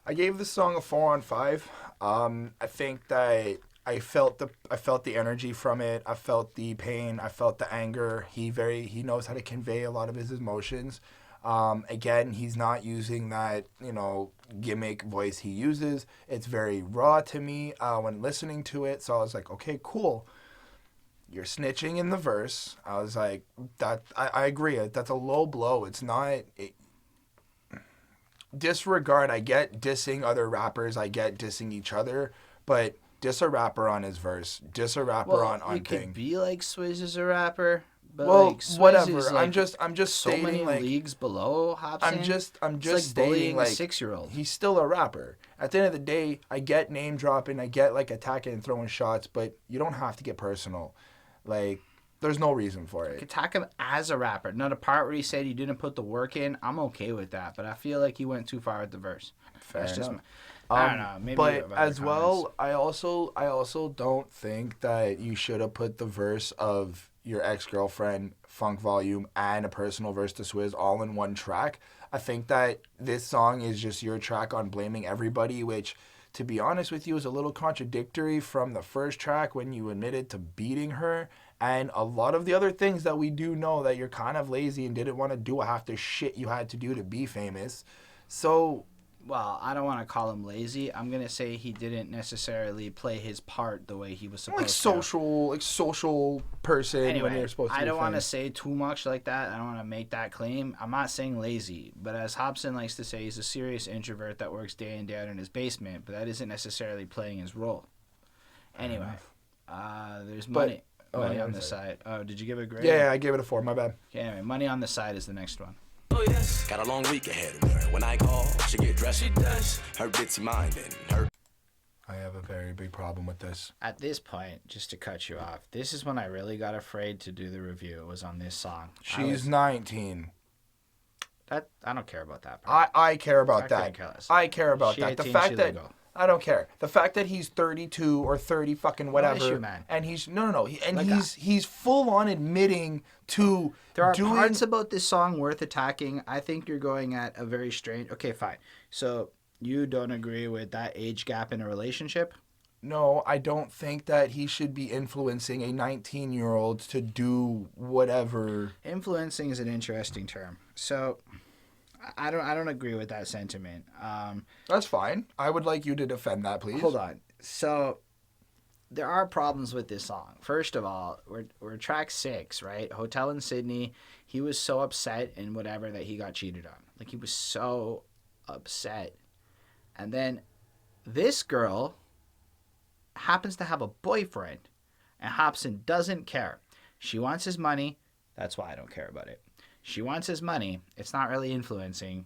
I gave the song a 4 on 5. I think that I felt the energy from it. I felt the pain. I felt the anger. He knows how to convey a lot of his emotions. Again, he's not using that, gimmick voice he uses. It's very raw to me when listening to it. So I was like, okay, cool. You're snitching in the verse. I was like, that. I agree. That's a low blow. It's not. Disregard. I get dissing other rappers. I get dissing each other, but diss a rapper on his verse. Diss a rapper on you thing. could be like Swizz is a rapper. But well, like, Swizz whatever. is, like, I'm just so stating, many like, leagues below Hopsin. I'm just like stating, bullying like, a 6-year-old. He's still a rapper. At the end of the day, I get name dropping, I get like attacking and throwing shots, but you don't have to get personal. Like, there's no reason for it. Attack him as a rapper. Now, the part where he said he didn't put the work in, I'm okay with that. But I feel like he went too far with the verse. Fair That's just enough. I don't know. Maybe but you have other as well, comments. I also don't think that you should have put the verse of your ex-girlfriend, Funk Volume, and a personal verse to Swizz all in one track. I think that this song is just your track on blaming everybody, which, to be honest with you, is a little contradictory from the first track when you admitted to beating her. And a lot of the other things that we do know that you're kind of lazy and didn't want to do half the shit you had to do to be famous. So, well, I don't want to call him lazy. I'm going to say he didn't necessarily play his part the way he was supposed to. Social person anyway, when you're supposed to be I don't want to famous. say too much like that. I don't want to make that claim. I'm not saying lazy, but as Hopsin likes to say, he's a serious introvert that works day in, day out in his basement, but that isn't necessarily playing his role. Anyway, there's money. Money on the side. Oh, did you give it a grade? Yeah, I gave it a 4. My bad. Okay, anyway, Money on the Side is the next one. Oh yes, got a long week ahead of her. When I call, she get dressed, she does. Her ditzy mind and her. I have a very big problem with this. At this point, just to cut you off, this is when I really got afraid to do the review. It was on this song. She's 19. I don't care about that part. I care about that. I care about She that. The 18, fact she that legal. I don't care. The fact that he's 32 or 30 fucking whatever, issue, man. and he's no, and Like, he's full on admitting to There are doing. parts about this song worth attacking. I think you're going at a very strange. Okay, fine. So you don't agree with that age gap in a relationship? No, I don't think that he should be influencing a 19-year-old to do whatever. Influencing is an interesting term. So I don't agree with that sentiment. That's fine. I would like you to defend that, please. Hold on. So there are problems with this song. First of all, we're track 6, right? Hotel in Sydney. He was so upset and whatever that he got cheated on. Like, he was so upset. And then this girl happens to have a boyfriend, and Hopsin doesn't care. She wants his money. That's why I don't care about it. She wants his money. It's not really influencing,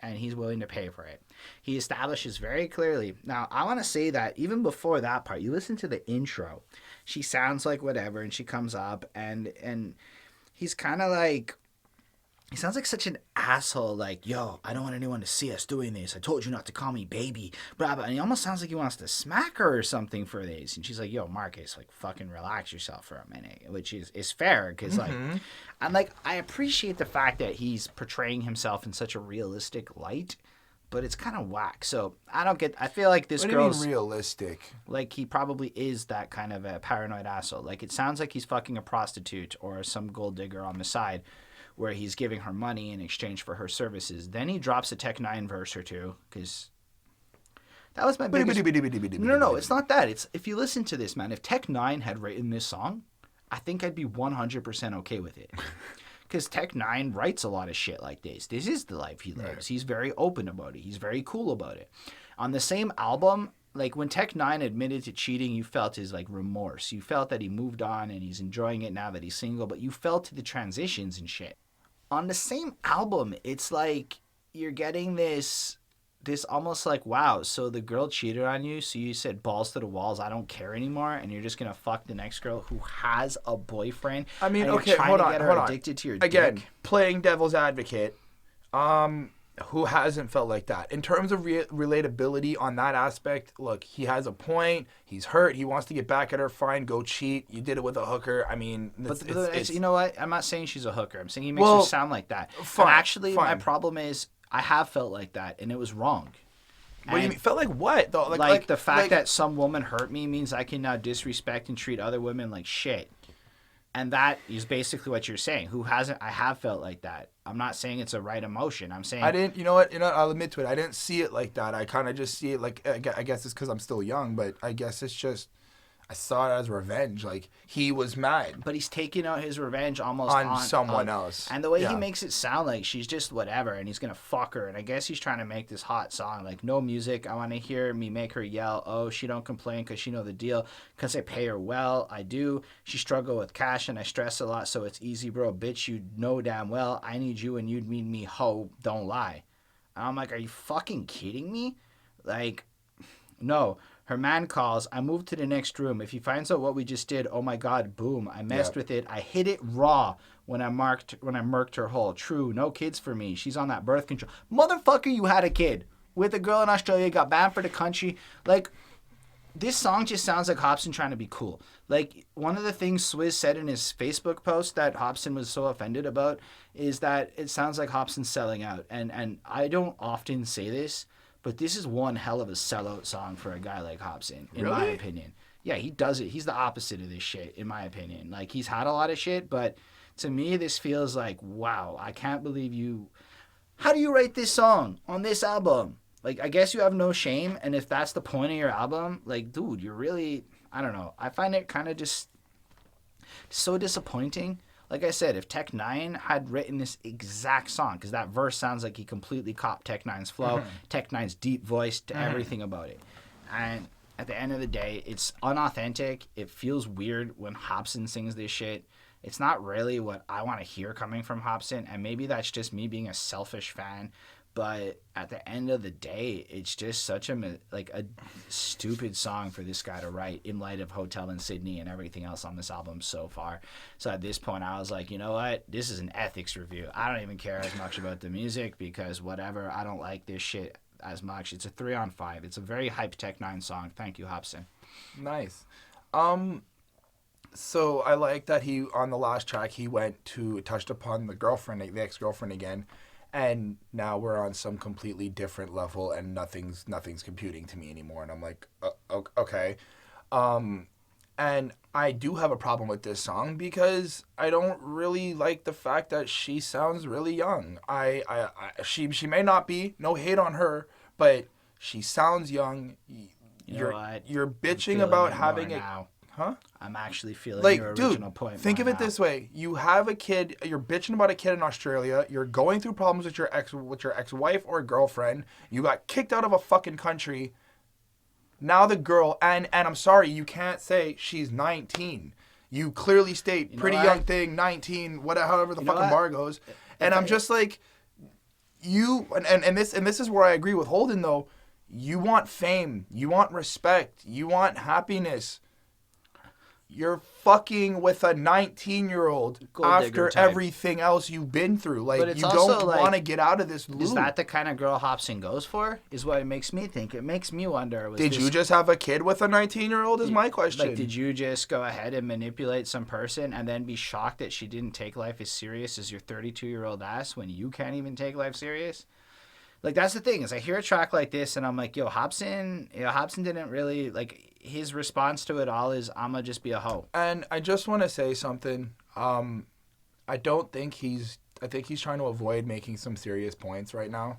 and he's willing to pay for it. He establishes very clearly. Now, I want to say that even before that part, you listen to the intro. She sounds like whatever, and she comes up, and he's kind of like, he sounds like such an asshole, like, yo, I don't want anyone to see us doing this. I told you not to call me baby. Blah, blah. And he almost sounds like he wants to smack her or something for this. And she's like, yo, Marcus, like, fucking relax yourself for a minute, which is fair because, like, I'm like, I appreciate the fact that he's portraying himself in such a realistic light. but it's kind of whack. So I feel like this What do you mean girl's realistic? like he probably is that kind of a paranoid asshole. Like it sounds like he's fucking a prostitute or some gold digger on the side where he's giving her money in exchange for her services. Then he drops a Tech 9 verse or two because that was my biggest... No, it's not that. It's if you listen to this, man, if Tech 9 had written this song, I think I'd be 100% okay with it. Because Tech 9 writes a lot of shit like this. This is the life he lives. Right. He's very open about it. He's very cool about it. On the same album, like when Tech 9 admitted to cheating, you felt his like remorse. You felt that he moved on and he's enjoying it now that he's single, but you felt the transitions and shit. On the same album, it's like you're getting this almost like, wow, so the girl cheated on you, so you said balls to the walls, I don't care anymore, and you're just gonna fuck the next girl who has a boyfriend. I mean, and okay, hold on. Addicted to your Again, dick. playing devil's advocate, who hasn't felt like that? In terms of relatability on that aspect, look, he has a point. He's hurt. He wants to get back at her. Fine, go cheat. You did it with a hooker. I mean, it's you know what? I'm not saying she's a hooker. I'm saying he makes her sound like that. Fine, and actually, fine. my problem is I have felt like that, and it was wrong. What do you mean? Felt like what, though? Like the fact that some woman hurt me means I can now disrespect and treat other women like shit. And that is basically what you're saying. Who hasn't? I have felt like that. I'm not saying it's a right emotion. I'm saying... I didn't, you know what, I'll admit to it. I didn't see it like that. I kind of just see it like, I guess it's because I'm still young, but I guess it's just... I saw it as revenge. Like, he was mad. But he's taking out his revenge almost on someone else. And the way he makes it sound like she's just whatever and he's going to fuck her. And I guess he's trying to make this hot song. Like, no music. I want to hear me make her yell, oh, she don't complain because she know the deal. Because I pay her well. I do. She struggle with cash and I stress a lot, so it's easy, bro. Bitch, you know damn well I need you and you'd need me, ho. Don't lie. And I'm like, are you fucking kidding me? Like, no. Her man calls. I moved to the next room. If he finds out what we just did, oh my God, boom. I messed with it. I hit it raw when I murked her hole. True, no kids for me. She's on that birth control. Motherfucker, you had a kid with a girl in Australia, got banned for the country. Like, this song just sounds like Hopsin trying to be cool. Like, one of the things Swizz said in his Facebook post that Hopsin was so offended about is that it sounds like Hopsin's selling out. And I don't often say this, but this is one hell of a sellout song for a guy like Hopsin, in my opinion. Yeah, he does it. He's the opposite of this shit, in my opinion. Like, he's had a lot of shit, but to me, this feels like, wow, I can't believe you... How do you write this song on this album? Like, I guess you have no shame, and if that's the point of your album, like, dude, you're really... I don't know. I find it kind of just so disappointing. Like I said, if Tech 9 had written this exact song, because that verse sounds like he completely copped Tech 9's flow, Tech 9's deep voice, to everything about it. And at the end of the day, it's unauthentic. It feels weird when Hopsin sings this shit. It's not really what I want to hear coming from Hopsin, and maybe that's just me being a selfish fan. But at the end of the day, it's just such a stupid song for this guy to write in light of Hotel in Sydney and everything else on this album so far. So at this point, I was like, you know what? This is an ethics review. I don't even care as much about the music because whatever. I don't like this shit as much. It's a 3 on 5. It's a very hype Tech 9 song. Thank you, Hopsin. Nice. So I like that he, on the last track, he touched upon the ex-girlfriend again. And now we're on some completely different level, and nothing's computing to me anymore. And I'm like, okay. And I do have a problem with this song because I don't really like the fact that she sounds really young. She may not be, no hate on her, but she sounds young. You're bitching about having a... Huh? I'm actually feeling your original point. Think of it this way. You have a kid, you're bitching about a kid in Australia, you're going through problems with your ex-wife or girlfriend, you got kicked out of a fucking country. Now the girl, and I'm sorry, you can't say she's 19. You clearly state pretty young thing, 19, however the fucking bar goes. And I'm just like, this is where I agree with Holden though. You want fame, you want respect, you want happiness. You're fucking with a 19-year-old after everything else you've been through. Like, you don't want to get out of this loop. Is that the kind of girl Hopsin goes for? Is what it makes me think. It makes me wonder. Did you just have a kid with a 19-year-old is my question. Like, did you just go ahead and manipulate some person and then be shocked that she didn't take life as serious as your 32-year-old ass when you can't even take life serious? Like, that's the thing, is I hear a track like this, and I'm like, Hopsin didn't really, like, his response to it all is, I'ma just be a hoe. And I just want to say something. I think he's trying to avoid making some serious points right now.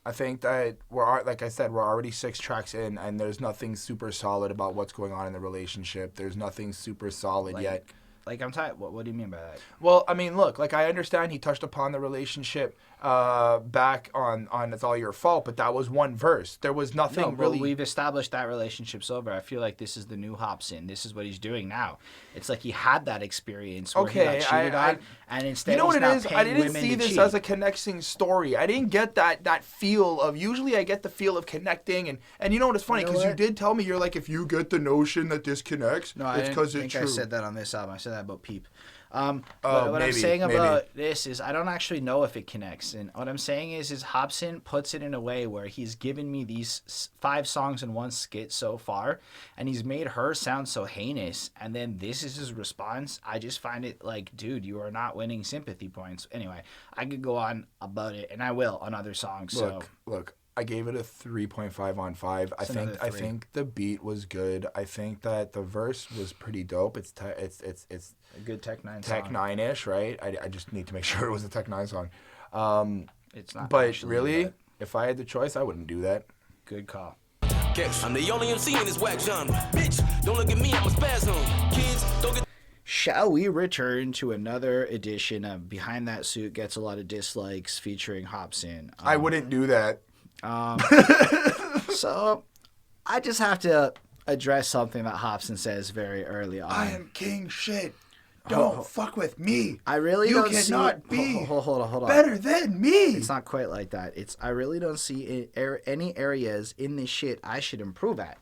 I think that like I said, we're already 6 tracks in, and there's nothing super solid about what's going on in the relationship. There's nothing super solid yet. Like, I'm tired. What do you mean by that? Well, I mean, look, like, I understand he touched upon the relationship back on It's All Your Fault, but that was one verse. There was nothing really. We've established that relationship's over. I feel like this is the new Hopsin. This is what he's doing now. It's like he had that experience where he got cheated on, and instead, you know what it is? I didn't women see to this cheat. as a connecting story. I didn't get that feel of. Usually, I get the feel of connecting, and you know what? It's funny because you did tell me, you're like, if you get the notion that this connects, no, it's because I it's think true. I said that on this album. I said that about Peep. But what I'm saying about this is I don't actually know if it connects. And what I'm saying is Hopsin puts it in a way where he's given me these 5 songs in one skit so far, and he's made her sound so heinous. And then this is his response. I just find it like, dude, you are not winning sympathy points. Anyway, I could go on about it, and I will on other songs. Look. I gave it a 3.5 on 5. I think the beat was good. I think that the verse was pretty dope. It's a good Tech 9 song. Tech 9-ish, right? I just need to make sure it was a Tech 9 song. It's not. But really, if I had the choice, I wouldn't do that. Good call. I'm the only MC in this whack genre. Bitch, don't look at me, I'm a spasm. Kids, don't get. Shall we return to another edition of Behind That Suit Gets a Lot of Dislikes featuring Hopsin? I wouldn't do that. So I just have to address something that Hopsin says very early on. I am king shit. Don't fuck with me. I really don't see... You cannot be hold on. better than me. It's not quite like that. I really don't see any areas in this shit I should improve at.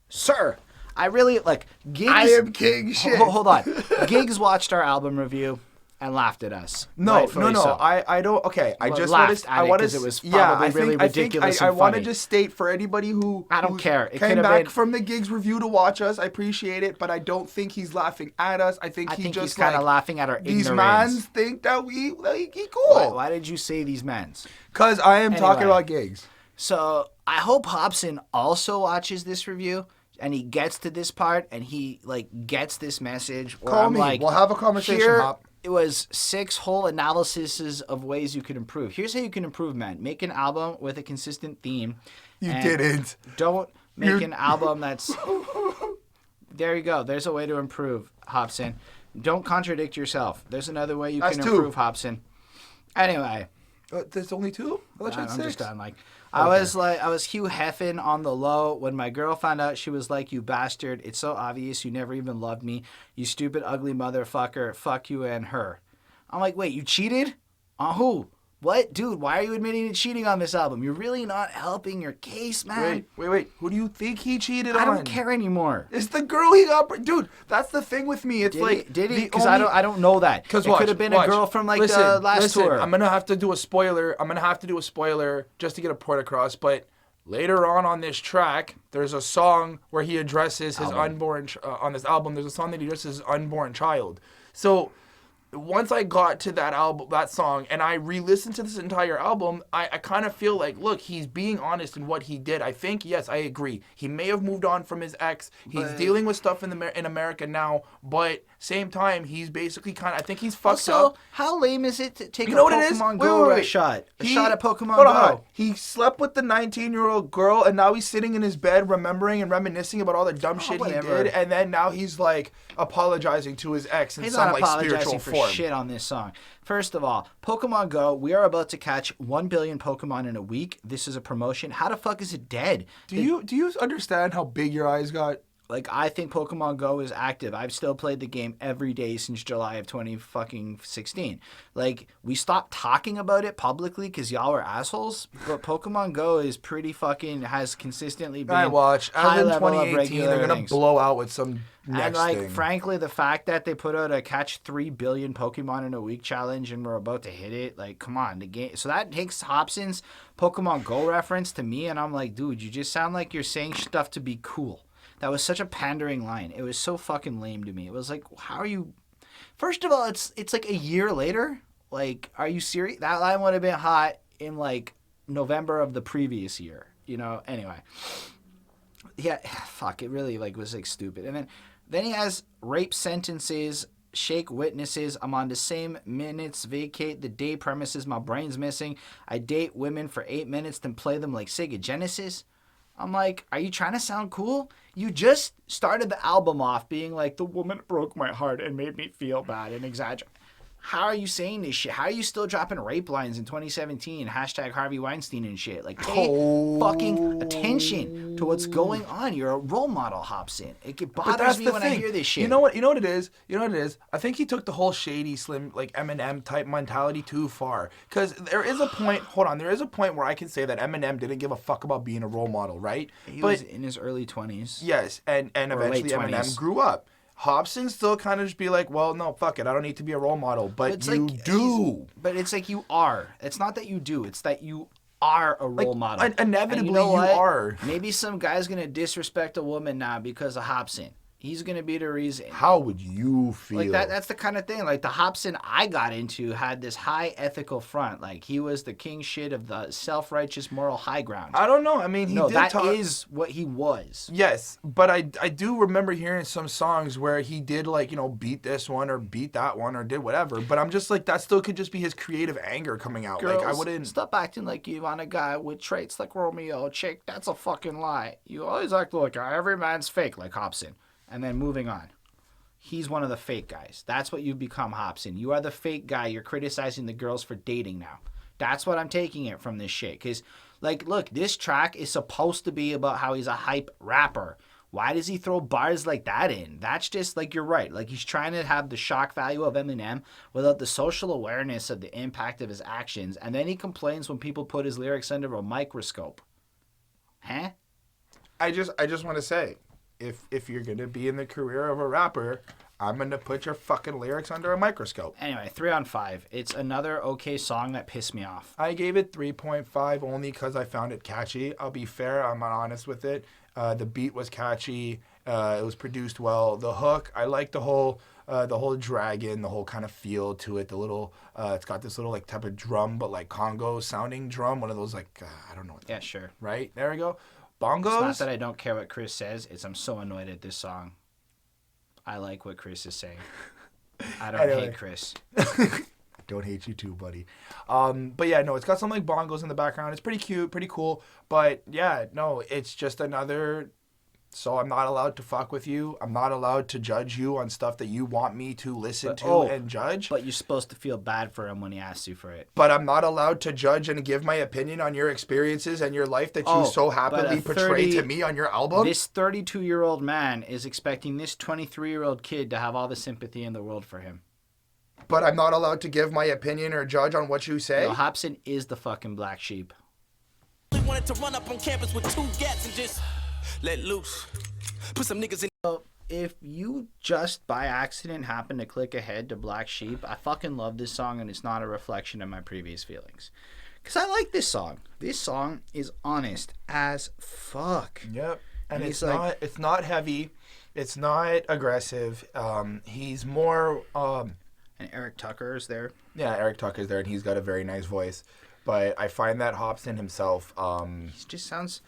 Sir, I really, like, Gigs... I am king shit. Hold on. Gigs watched our album review and laughed at us. No. So. I don't. Okay, I just laughed I want to. It was probably really ridiculous. I and want to funny. just state for anybody who I don't care. It came back from the Gigs review to watch us. I appreciate it, but I don't think he's laughing at us. I think he's kind of laughing at our these ignorance. mans think that he cool. Why did you say these mans? Because I am talking about Gigs. So I hope Hopsin also watches this review. And he gets to this part, and he, like, gets this message. Call me. Like, we'll have a conversation, Hop. It was 6 whole analyses of ways you could improve. Here's how you can improve, man. Make an album with a consistent theme. You didn't. Don't make an album that's... There you go. There's a way to improve, Hopsin. Don't contradict yourself. There's another way you can improve, Hopsin. Anyway. There's only 2? I'm just done. Like, I was Hugh Heffin on the low when my girl found out. She was like, "You bastard! It's so obvious you never even loved me. You stupid, ugly motherfucker. Fuck you and her." I'm like, "Wait, you cheated? On who? What, dude? Why are you admitting to cheating on this album? You're really not helping your case, man." Wait. Who do you think he cheated on? I don't care anymore. It's the girl he got. Dude, that's the thing with me. It's Did he? Because I don't know that. Because it could have been a girl from like the last tour. I'm gonna have to do a spoiler. Just to get a point across. But later on this track, there's a song where he addresses his unborn on this album. There's a song that he addresses his unborn child. So once I got to that song, and I re-listened to this entire album, I kind of feel like, look, he's being honest in what he did. I think, yes, I agree. He may have moved on from his ex. He's dealing with stuff in America now, but same time, he's basically I think he's fucked up. How lame is it to take a Pokemon Go shot? A shot at Pokemon Go. He slept with the 19-year-old girl, and now he's sitting in his bed remembering and reminiscing about all the dumb shit he did, and then now he's like apologizing to his ex in some like spiritual form. Shit on this song. First of all, Pokemon Go, we are about to catch 1 billion Pokemon in a week. This is a promotion. How the fuck is it dead? Do you understand how big your eyes got? Like, I think Pokemon Go is active. I've still played the game every day since July of 2016. Like, we stopped talking about it publicly because y'all were assholes, but Pokemon Go is pretty fucking, has consistently been high level of regular they're going to blow out with some next and, thing. Frankly, the fact that they put out a catch 3 billion Pokemon in a week challenge and we're about to hit it, like, come on. The game. So that takes Hopsin's Pokemon Go reference to me, and I'm like, dude, you just sound like you're saying stuff to be cool. That was such a pandering line. It was so fucking lame to me. It was like, how are you... First of all, it's like a year later. Like, are you serious? That line would have been hot in like November of the previous year. You know, anyway. Yeah, fuck, it really like was like stupid. And then he has rape sentences, shake witnesses, I'm on the same minutes, vacate the day premises, my brain's missing. I date women for 8 minutes, then play them like Sega Genesis. I'm like, are you trying to sound cool? You just started the album off being like, the woman broke my heart and made me feel bad and exaggerate. How are you saying this shit? How are you still dropping rape lines in 2017? Hashtag Harvey Weinstein and shit. Like, pay fucking attention to what's going on. You're a role model, Hopsin. It bothers me when I hear this shit. You know what it is? I think he took the whole shady, slim, like Eminem type mentality too far. Because there is a point, where I can say that Eminem didn't give a fuck about being a role model, right? He was in his early 20s. Yes, and eventually Eminem grew up. Hopsin still kind of just be like, well, no, fuck it. I don't need to be a role model. But you like, do. But it's like you are. It's not that you do. It's that you are a role model. Inevitably, you are. Maybe some guy's going to disrespect a woman now because of Hopsin. He's going to be the reason. How would you feel? Like that's the kind of thing. Like the Hopsin I got into had this high ethical front. Like he was the king shit of the self-righteous moral high ground. I don't know. I mean, that is what he was. Yes, but I do remember hearing some songs where he did like, you know, beat this one or beat that one or did whatever. But I'm just like, that still could just be his creative anger coming out. Girls, like I wouldn't stop acting like you want a guy with traits like Romeo. Chick, that's a fucking lie. You always act like every man's fake, like Hopsin. And then moving on. He's one of the fake guys. That's what you've become, Hopsin. You are the fake guy. You're criticizing the girls for dating now. That's what I'm taking it from this shit. Because, like, look, this track is supposed to be about how he's a hype rapper. Why does he throw bars like that in? That's just, like, you're right. Like, he's trying to have the shock value of Eminem without the social awareness of the impact of his actions. And then he complains when people put his lyrics under a microscope. Huh? I just want to say, if you're going to be in the career of a rapper, I'm going to put your fucking lyrics under a microscope. Anyway, 3 on 5. It's another okay song that pissed me off. I gave it 3.5 only because I found it catchy. I'll be fair. I'm honest with it. The beat was catchy. It was produced well. The hook, I like the whole dragon, the whole kind of feel to it. The little, it's got this little like type of drum, but like Congo sounding drum. One of those like, I don't know. Yeah, sure. Right? There we go. Bongos. It's not that I don't care what Chris says. It's I'm so annoyed at this song. I like what Chris is saying. I don't hate Chris. Don't hate you too, buddy. But yeah, no, it's got some like bongos in the background. It's pretty cute, pretty cool. But yeah, no, it's just another. So I'm not allowed to fuck with you. I'm not allowed to judge you on stuff that you want me to listen to and judge. But you're supposed to feel bad for him when he asks you for it. But I'm not allowed to judge and give my opinion on your experiences and your life that you so happily portray to me on your album. This 32-year-old man is expecting this 23-year-old kid to have all the sympathy in the world for him. But I'm not allowed to give my opinion or judge on what you say? No, Hopsin is the fucking black sheep. We wanted to run up on campus with 2 gats and just let loose. Put some niggas in. So if you just by accident happen to click ahead to Black Sheep, I fucking love this song and it's not a reflection of my previous feelings. Because I like this song. This song is honest as fuck. Yep. And it's not heavy. It's not aggressive. He's more... And Eric Tucker is there. Yeah, Eric Tucker's there and he's got a very nice voice. But I find that Hopsin himself... he just sounds...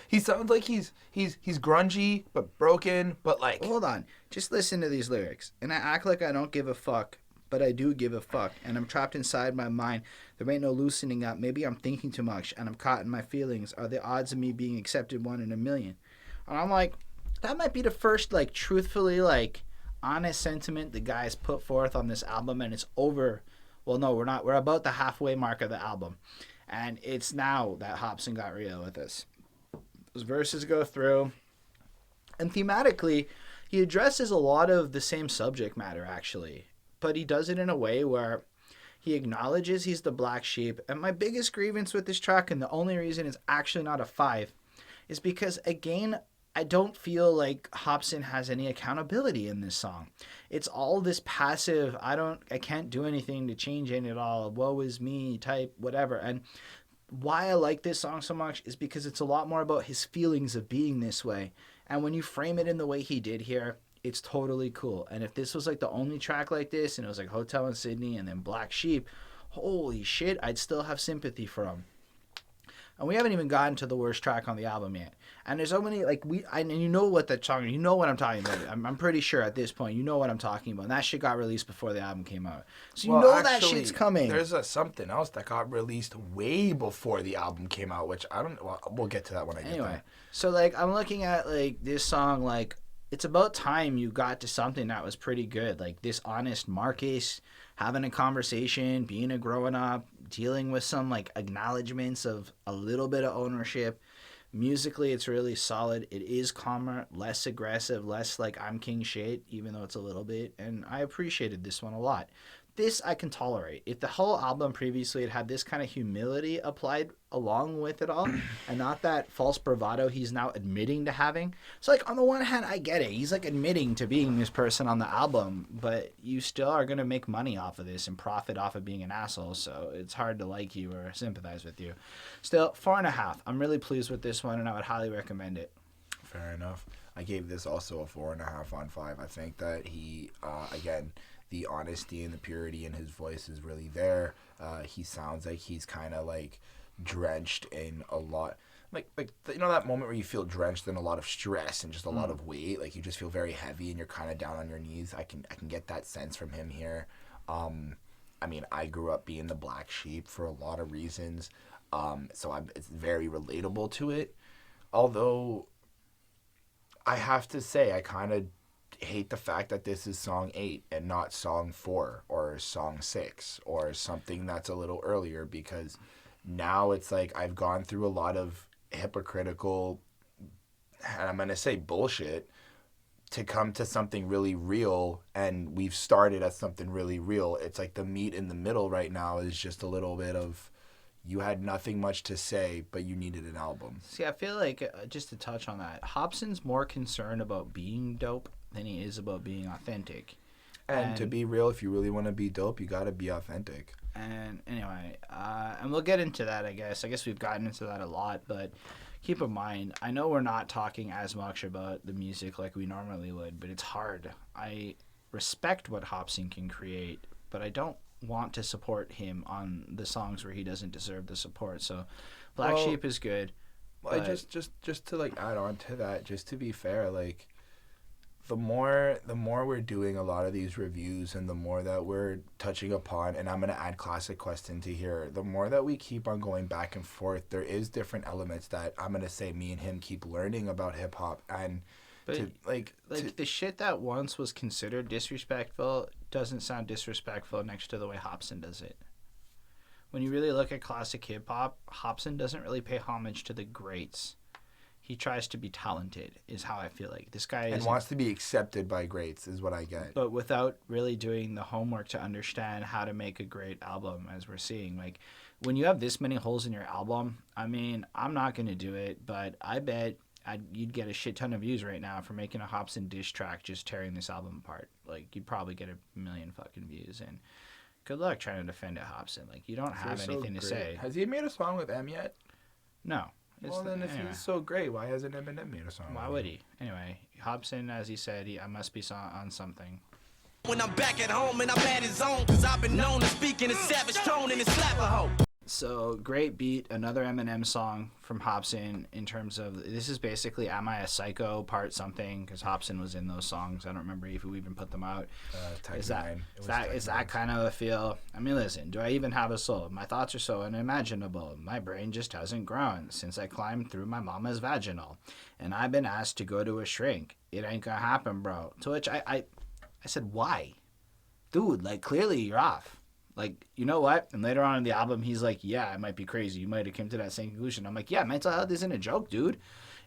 He sounds like he's grungy but broken, but like... Hold on. Just listen to these lyrics. And I act like I don't give a fuck, but I do give a fuck. And I'm trapped inside my mind. There ain't no loosening up. Maybe I'm thinking too much and I'm caught in my feelings. Are the odds of me being accepted 1 in a million? And I'm like, that might be the first, like, truthfully, like, honest sentiment the guys put forth on this album. And it's over. Well, no, we're not. We're about the halfway mark of the album. And it's now that Hopsin got real with us. Those verses go through. And thematically, he addresses a lot of the same subject matter, actually. But he does it in a way where he acknowledges he's the black sheep. And my biggest grievance with this track, and the only reason it's actually not a 5, is because, again, I don't feel like Hopsin has any accountability in this song. It's all this passive, I can't do anything to change it at all, woe is me type, whatever. And why I like this song so much is because it's a lot more about his feelings of being this way. And when you frame it in the way he did here, it's totally cool. And if this was like the only track like this, and it was like Hotel in Sydney and then Black Sheep, holy shit, I'd still have sympathy for him. And we haven't even gotten to the worst track on the album yet. And there's so many, like, and you know what that song, you know what I'm talking about. I'm pretty sure at this point, you know what I'm talking about. And that shit got released before the album came out. So you know that shit's coming. There's something else that got released way before the album came out, which I don't, well, we'll get to that when I get there. So, like, I'm looking at, like, this song, like, it's about time you got to something that was pretty good. Like, this honest Marcus having a conversation, being a growing up, dealing with some, like, acknowledgments of a little bit of ownership. Musically, it's really solid. It is calmer, less aggressive, less like I'm king shit, even though it's a little bit. And I appreciated this one a lot. This I can tolerate. If the whole album previously had this kind of humility applied along with it all, and not that false bravado he's now admitting to having. So, like, on the one hand, I get it. He's, like, admitting to being this person on the album, but you still are going to make money off of this and profit off of being an asshole, so it's hard to like you or sympathize with you. Still, 4.5. I'm really pleased with this one, and I would highly recommend it. Fair enough. I gave this also a 4.5 on 5. I think that he, again, the honesty and the purity in his voice is really there. He sounds like he's kind of, like, drenched in a lot, like you know that moment where you feel drenched in a lot of stress and just a lot of weight, like you just feel very heavy and you're kind of down on your knees. I can get that sense from him here. I mean, I grew up being the black sheep for a lot of reasons, so it's very relatable to it. Although I have to say, I kind of hate the fact that this is song 8 and not song 4 or song 6 or something that's a little earlier, because now it's like I've gone through a lot of hypocritical, and I'm going to say bullshit, to come to something really real, and we've started at something really real. It's like the meat in the middle right now is just a little bit of, you had nothing much to say, but you needed an album. See, I feel like, just to touch on that, Hopsin's more concerned about being dope than he is about being authentic. And to be real, if you really want to be dope, you got to be authentic. And anyway, and we'll get into that, I guess. I guess we've gotten into that a lot, but keep in mind, I know we're not talking as much about the music like we normally would, but it's hard. I respect what Hopsin can create, but I don't want to support him on the songs where he doesn't deserve the support. So Black Sheep is good. Well, just to, like, add on to that, just to be fair, like, the more we're doing a lot of these reviews and the more that we're touching upon, and I'm going to add Classic Quest into here, the more that we keep on going back and forth, there is different elements that I'm going to say me and him keep learning about hip-hop. And the shit that once was considered disrespectful doesn't sound disrespectful next to the way Hopsin does it. When you really look at classic hip-hop, Hopsin doesn't really pay homage to the greats. He tries to be talented, is how I feel like. This guy and wants to be accepted by greats, is what I get. But without really doing the homework to understand how to make a great album, as we're seeing. Like, when you have this many holes in your album, I mean, I'm not going to do it, but I bet you'd get a shit ton of views right now for making a Hopsin diss track just tearing this album apart. Like, you'd probably get 1 million fucking views, and good luck trying to defend it, Hopsin. Like, you don't have anything to say. Has he made a song with M yet? No. Well, then if he's so great, why hasn't Eminem made a song? Why would he? Anyway, Hopsin, as he said, I must be on something. When I'm back at home and I'm at his own, cause I've been known to speak in a savage tone and a slap a hoe. So, great beat, another Eminem song from Hopsin in terms of, this is basically Am I a Psycho part something, because Hopsin was in those songs. I don't remember if we even put them out. Is that kind of a feel? I mean, listen, do I even have a soul? My thoughts are so unimaginable. My brain just hasn't grown since I climbed through my mama's vaginal. And I've been asked to go to a shrink. It ain't gonna happen, bro. To which I said, why? Dude, like, clearly you're off. Like, you know what? And later on in the album, he's like, yeah, it might be crazy. You might have come to that same conclusion. I'm like, yeah, mental health isn't a joke, dude.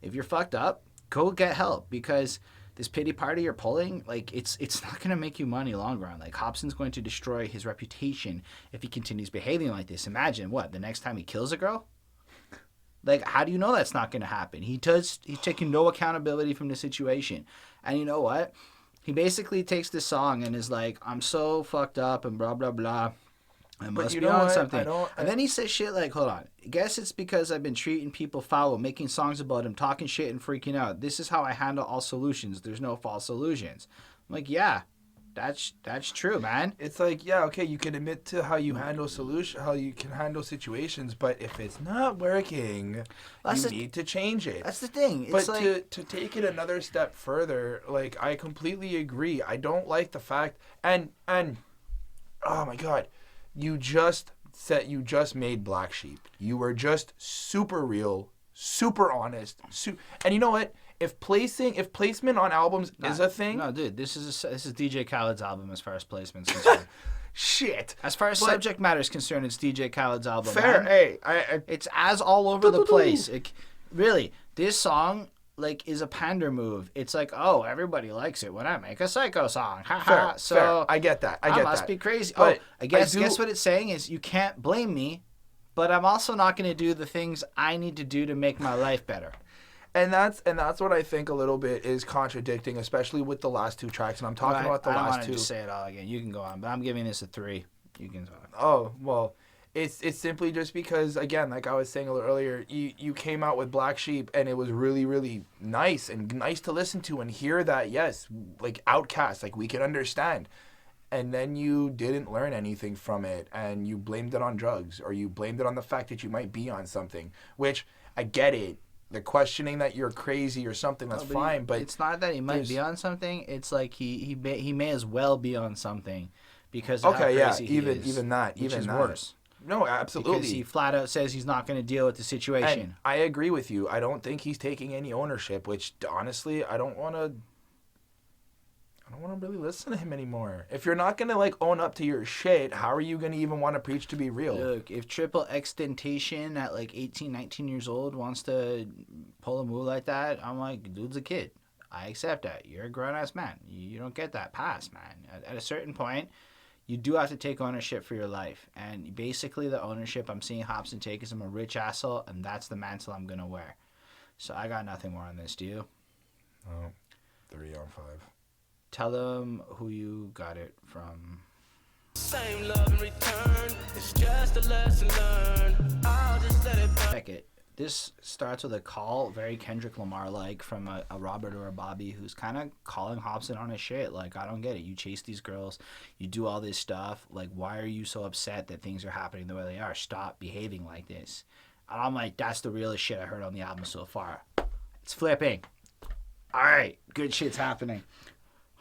If you're fucked up, go get help, because this pity party you're pulling, like, it's not going to make you money long run. Like, Hopsin's going to destroy his reputation if he continues behaving like this. Imagine, the next time he kills a girl? Like, how do you know that's not going to happen? He's taking no accountability from the situation. And you know what? He basically takes this song and is like, I'm so fucked up and blah, blah, blah. I must be on something. And then he says shit like, hold on. I guess it's because I've been treating people foul, making songs about him, talking shit and freaking out. This is how I handle all solutions. There's no false illusions. I'm like, yeah, That's true, man. It's like, yeah, okay, you can admit to how you can handle situations, but if it's not working, you need to change it. That's the thing. But It's like, to take it another step further, like, I completely agree. I don't like the fact, and oh my God, you just made Black Sheep. You were just super real, super honest, and you know what? If placement on albums is a thing, no, dude, this is DJ Khaled's album as far as placement's concerned. Shit. As far as subject matter is concerned, it's DJ Khaled's album. Fair. Man. Hey, it's as all over the place. Really, this song is a pander move. It's like, oh, everybody likes it when I make a psycho song. fair. So fair. I get that. I must be crazy. But I guess what it's saying is you can't blame me, but I'm also not going to do the things I need to do to make my life better. And that's what I think a little bit is contradicting, especially with the last two tracks. And I'm talking about the last two. I don't want to say it all again. You can go on, but I'm giving this a 3. You can talk. Oh, well, it's simply just because, again, like I was saying a little earlier, you came out with Black Sheep, and it was really, really nice to listen to and hear that, yes, like Outkast, like we can understand. And then you didn't learn anything from it, and you blamed it on drugs, or you blamed it on the fact that you might be on something, which I get it. The questioning that you're crazy or something, that's fine, but it's not that he might be on something. It's like he may as well be on something because of how crazy he is, even that, which is that. Worse. No, absolutely. Because he flat out says he's not going to deal with the situation. And I agree with you. I don't think he's taking any ownership, which honestly, I don't want to really listen to him anymore. If you're not going to like own up to your shit, how are you going to even want to preach to be real? Look, if Triple Extentation at like 18, 19 years old wants to pull a move like that, I'm like, dude's a kid. I accept that. You're a grown-ass man. You don't get that pass, man. At a certain point, you do have to take ownership for your life. And basically the ownership I'm seeing Hopsin take is I'm a rich asshole, and that's the mantle I'm going to wear. So I got nothing more on this. Do you? Oh, 3 on 5. Tell them who you got it from. Same love in return. It's just a lesson learned. I'll just let it burn. Check it. This starts with a call, very Kendrick Lamar-like, from a Robert or a Bobby who's kind of calling Hopsin on his shit. Like, I don't get it. You chase these girls. You do all this stuff. Like, why are you so upset that things are happening the way they are? Stop behaving like this. And I'm like, that's the realest shit I heard on the album so far. It's flipping. All right. Good shit's happening.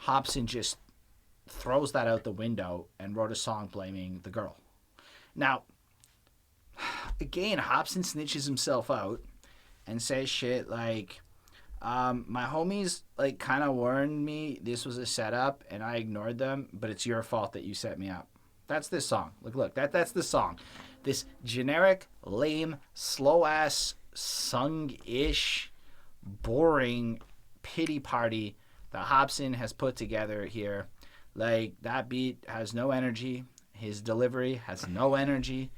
Hopsin just throws that out the window and wrote a song blaming the girl. Now, again, Hopsin snitches himself out and says shit like, my homies like kind of warned me this was a setup and I ignored them, but it's your fault that you set me up. That's this song. Look, that's the song. This generic, lame, slow-ass, sung-ish, boring pity party that Hopsin has put together here. Like, that beat has no energy. His delivery has no energy.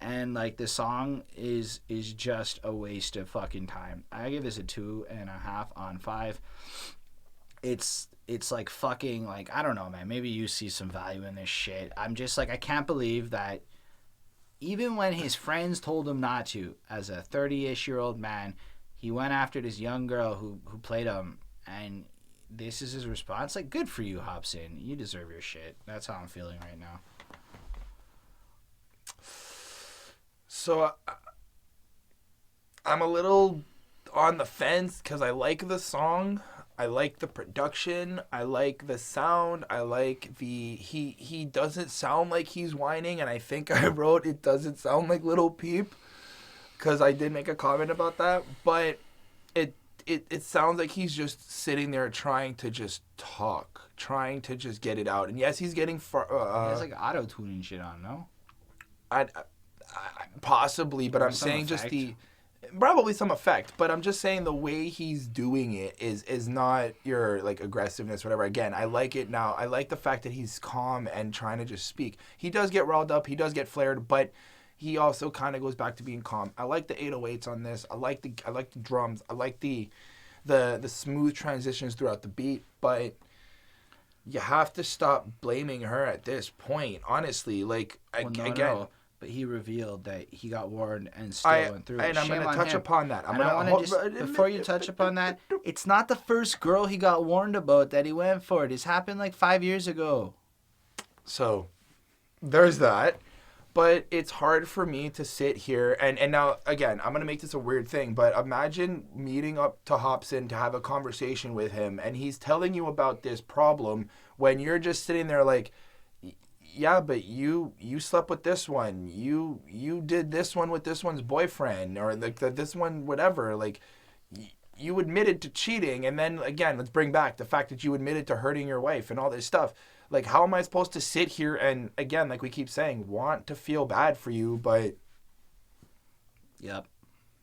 And, like, the song is just a waste of fucking time. I give this a 2.5 on 5. It's like fucking, like, I don't know, man. Maybe you see some value in this shit. I'm just like, I can't believe that even when his friends told him not to, as a 30-ish-year-old man, he went after this young girl who played him, and this is his response. Like, good for you, Hopsin. You deserve your shit. That's how I'm feeling right now. So I'm a little on the fence because I like the song. I like the production. I like the sound. I like the... He doesn't sound like he's whining, and I think I wrote it doesn't sound like Lil Peep because I did make a comment about that, but it sounds like he's just sitting there trying to just talk, trying to just get it out. And yes, he's getting far. He has like auto-tuning shit on, no? I possibly, but I'm saying effect. just the probably some effect. But I'm just saying the way he's doing it is not your like aggressiveness, whatever. Again, I like it now. I like the fact that he's calm and trying to just speak. He does get riled up. He does get flared, but he also kind of goes back to being calm. I like the 808s on this. I like the drums. I like the smooth transitions throughout the beat. But you have to stop blaming her at this point. Honestly, like again, no. but he revealed that he got warned and still went through it. And I'm Shame going to on touch him. upon that. And I want to just, before you touch upon that, it's not the first girl he got warned about that he went for. This happened like 5 years ago. So, there's that. But it's hard for me to sit here and now, again, I'm going to make this a weird thing, but imagine meeting up to Hopsin to have a conversation with him, and he's telling you about this problem when you're just sitting there like, yeah, but you slept with this one. You did this one with this one's boyfriend, or like this one, whatever. Like, you admitted to cheating, and then, again, let's bring back the fact that you admitted to hurting your wife and all this stuff. Like, how am I supposed to sit here and, again, like we keep saying, want to feel bad for you, but... Yep.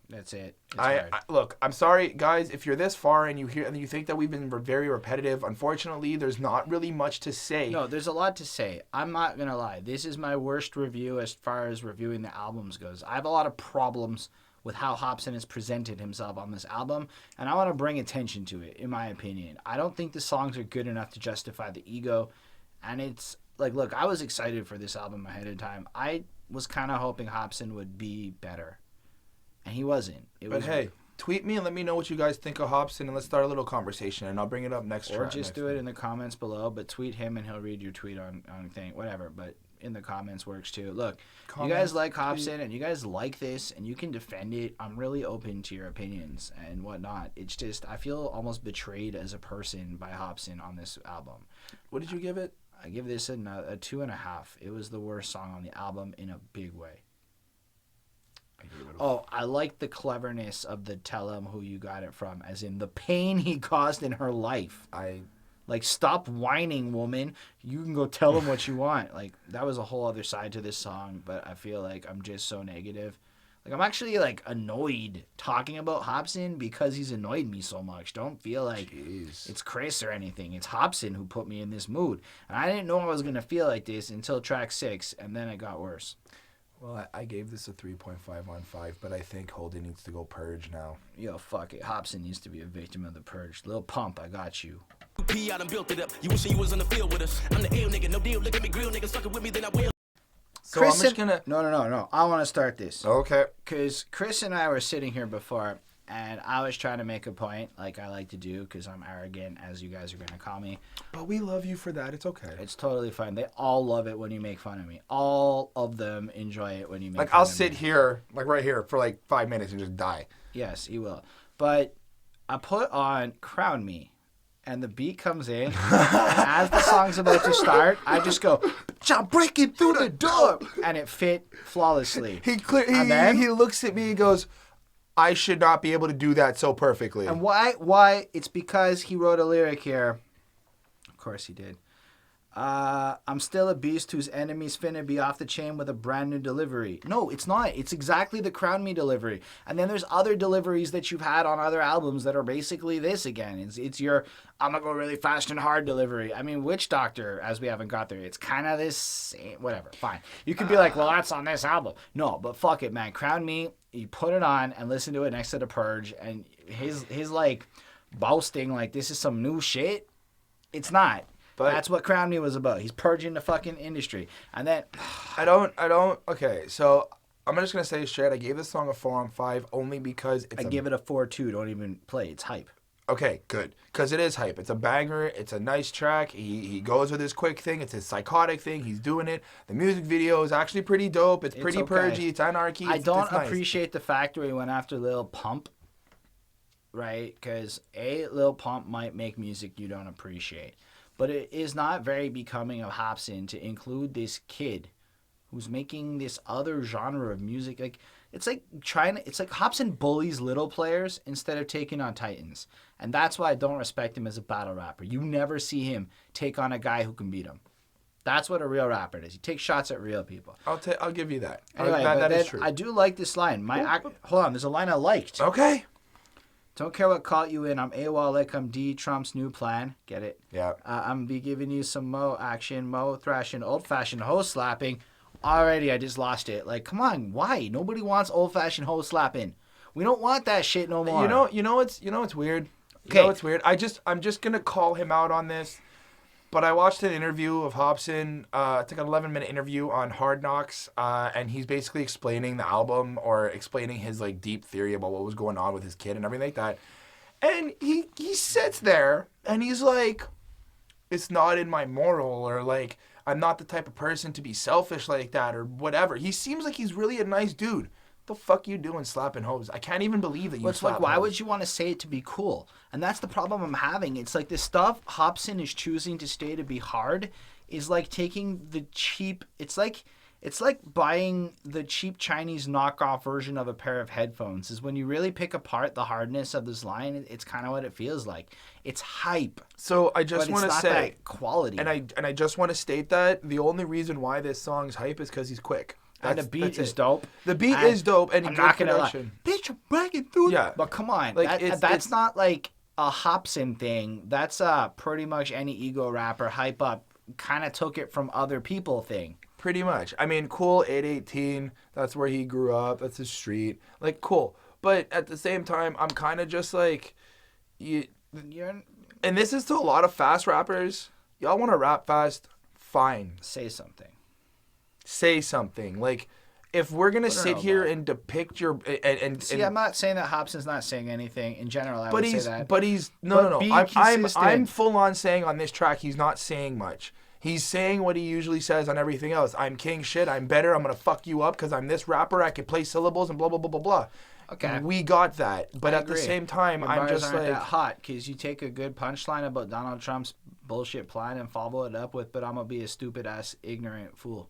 That's it. I look, I'm sorry, guys, if you're this far and you hear and you think that we've been very repetitive, unfortunately, there's not really much to say. No, there's a lot to say. I'm not going to lie. This is my worst review as far as reviewing the albums goes. I have a lot of problems with how Hopsin has presented himself on this album, and I want to bring attention to it, in my opinion. I don't think the songs are good enough to justify the ego. And it's like, look, I was excited for this album ahead of time. I was kind of hoping Hopsin would be better, and he wasn't. Hey, tweet me and let me know what you guys think of Hopsin, and let's start a little conversation, and I'll bring it up next. Or just do it in the comments below. But tweet him, and he'll read your tweet on thing, whatever. But in the comments works too. Look, you guys like Hopsin, and you guys like this, and you can defend it. I'm really open to your opinions and whatnot. It's just I feel almost betrayed as a person by Hopsin on this album. What did you give it? I give this a 2.5. It was the worst song on the album in a big way. I like the cleverness of the tell him who you got it from, as in the pain he caused in her life. Like, stop whining, woman. You can go tell him what you want. Like, that was a whole other side to this song, but I feel like I'm just so negative. Like, I'm actually, like, annoyed talking about Hopsin because he's annoyed me so much. Don't feel like it's Chris or anything. It's Hopsin who put me in this mood. And I didn't know I was going to feel like this until track 6, and then it got worse. Well, I gave this a 3.5 on 5, but I think Holden needs to go Purge now. Yo, fuck it. Hopsin needs to be a victim of the Purge. Lil Pump, I got you. I done built it up. You wishing you was on the field with us. I'm the ill nigga, no deal. Look at me, grill niggas fucking with me, then I will. So Chris I'm just gonna... No. I want to start this. Okay. Because Chris and I were sitting here before, and I was trying to make a point, like I like to do, because I'm arrogant, as you guys are going to call me. But we love you for that. It's okay. It's totally fine. They all love it when you make fun of me. All of them enjoy it when you make fun I'll of me. sit here, like right here, for like 5 minutes and just die. Yes, you will. But I put on Crown Me, and the beat comes in, and as the song's about to start, I just go, "I'm breaking through the door," and it fit flawlessly. He looks at me and goes, "I should not be able to do that so perfectly." And why? It's because he wrote a lyric here. Of course he did. I'm still a beast whose enemies finna be off the chain with a brand new delivery. No, it's not. It's exactly the Crown Me delivery. And then there's other deliveries that you've had on other albums that are basically this again. It's your I'm gonna go really fast and hard delivery. I mean, Witch Doctor, as we haven't got there, it's kind of this same, whatever. Fine. You could be like, well, that's on this album. No, but fuck it, man. Crown Me, you put it on and listen to it next to the Purge, and his like boasting like this is some new shit. It's not. But that's what Crown Me was about. He's purging the fucking industry. And then... Okay, so I'm just going to say straight, I gave this song a 4 on 5 only because it's... I give it a 4-2. Don't even play. It's hype. Okay, good. Because it is hype. It's a banger. It's a nice track. He goes with his quick thing. It's his psychotic thing. He's doing it. The music video is actually pretty dope. It's pretty okay. Purgy. It's anarchy. I don't nice. appreciate the fact where he went after Lil Pump. Right? Because Lil Pump might make music you don't appreciate. But it is not very becoming of Hopsin to include this kid who's making this other genre of music. Like it's like Hopsin bullies little players instead of taking on titans. And that's why I don't respect him as a battle rapper. You never see him take on a guy who can beat him. That's what a real rapper is. He takes shots at real people. I'll give you that. Anyway, that is true. I do like this line. Hold on, there's a line I liked. Okay. Don't care what caught you in. I'm AWOL like I'm D. Trump's new plan. Get it? Yeah. I'm be giving you some mo action, mo thrashing, old-fashioned hoe slapping. Already, I just lost it. Like, come on, why? Nobody wants old-fashioned hoe slapping. We don't want that shit no more. You know what's weird? Okay. You know what's weird? I'm just gonna call him out on this. But I watched an interview of Hopsin. It's like an 11-minute interview on Hard Knocks, and he's basically explaining the album or explaining his like deep theory about what was going on with his kid and everything like that. And he sits there and he's like, it's not in my moral, or like I'm not the type of person to be selfish like that or whatever. He seems like he's really a nice dude. The fuck you doing slapping hoes? I can't even believe that you slap why hoes. would you want to say it to be cool? And that's the problem I'm having. It's like the stuff Hopsin is choosing to stay to be hard is like taking the cheap. It's like buying the cheap Chinese knockoff version of a pair of headphones. Is when you really pick apart the hardness of this line, it's kind of what it feels like. It's hype. So I just want to say that quality. And I just want to state that the only reason why this song's hype is because he's quick. And the beat is dope. The beat is dope, and I'm good not gonna production. lie. Bitch, I'm bragging through. Yeah, but come on, like that's not like a Hopsin thing. That's pretty much any ego rapper hype up kind of took it from other people thing. Pretty much. I mean, cool. 818. That's where he grew up. That's his street. Like, cool. But at the same time, I'm kind of just like, and this is to a lot of fast rappers. Y'all want to rap fast? Fine. Say something. Say something. Like, if we're gonna sit here and depict your and see, I'm not saying that Hopsin's not saying anything in general. I would say that. But he's no. I'm consistent. full on saying on this track he's not saying much. He's saying what he usually says on everything else. I'm king shit. I'm better. I'm gonna fuck you up because I'm this rapper. I can play syllables and blah blah blah blah blah. Okay. We got that, but I at agree. the same time, Your I'm bars just aren't like that hot because you take a good punchline about Donald Trump's bullshit plan and follow it up with, "But I'm gonna be a stupid ass ignorant fool."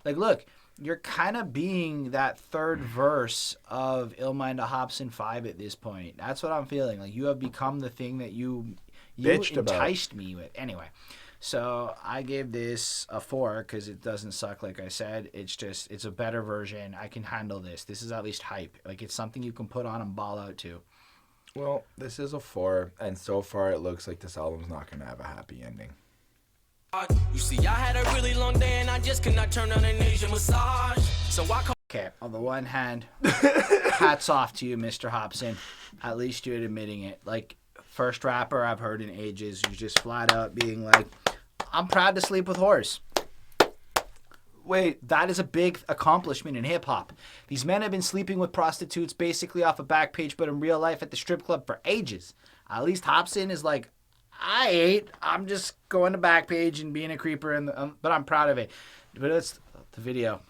Like, look. You're kind of being that third verse of Mind of Hopsin 5 at this point. That's what I'm feeling. Like, you have become the thing that you enticed me with. Anyway, so I gave this a 4 because it doesn't suck, like I said. It's a better version. I can handle this. This is at least hype. Like, it's something you can put on and ball out to. Well, this is a 4, and so far it looks like this album's not going to have a happy ending. You see, I had a really long day and I just could not turn on an Asian massage. So I Okay, on the one hand, hats off to you, Mr. Hopsin. At least you're admitting it. Like, first rapper I've heard in ages who's just flat out being like, I'm proud to sleep with whores. Wait, that is a big accomplishment in hip-hop. These men have been sleeping with prostitutes basically off a back page, but in real life at the strip club for ages. At least Hopsin is like, I'm just going to Backpage and being a creeper, but I'm proud of it. But it's the video.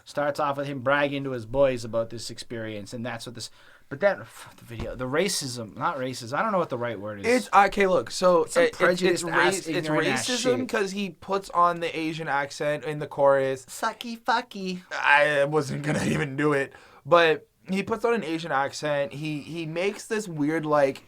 Starts off with him bragging to his boys about this experience, and that's what this. But then the video, the racism, not racist. I don't know what the right word is. It's okay. Look, so it's racism because he puts on the Asian accent in the chorus. Sucky fucky. I wasn't gonna even do it, but he puts on an Asian accent. He makes this weird like.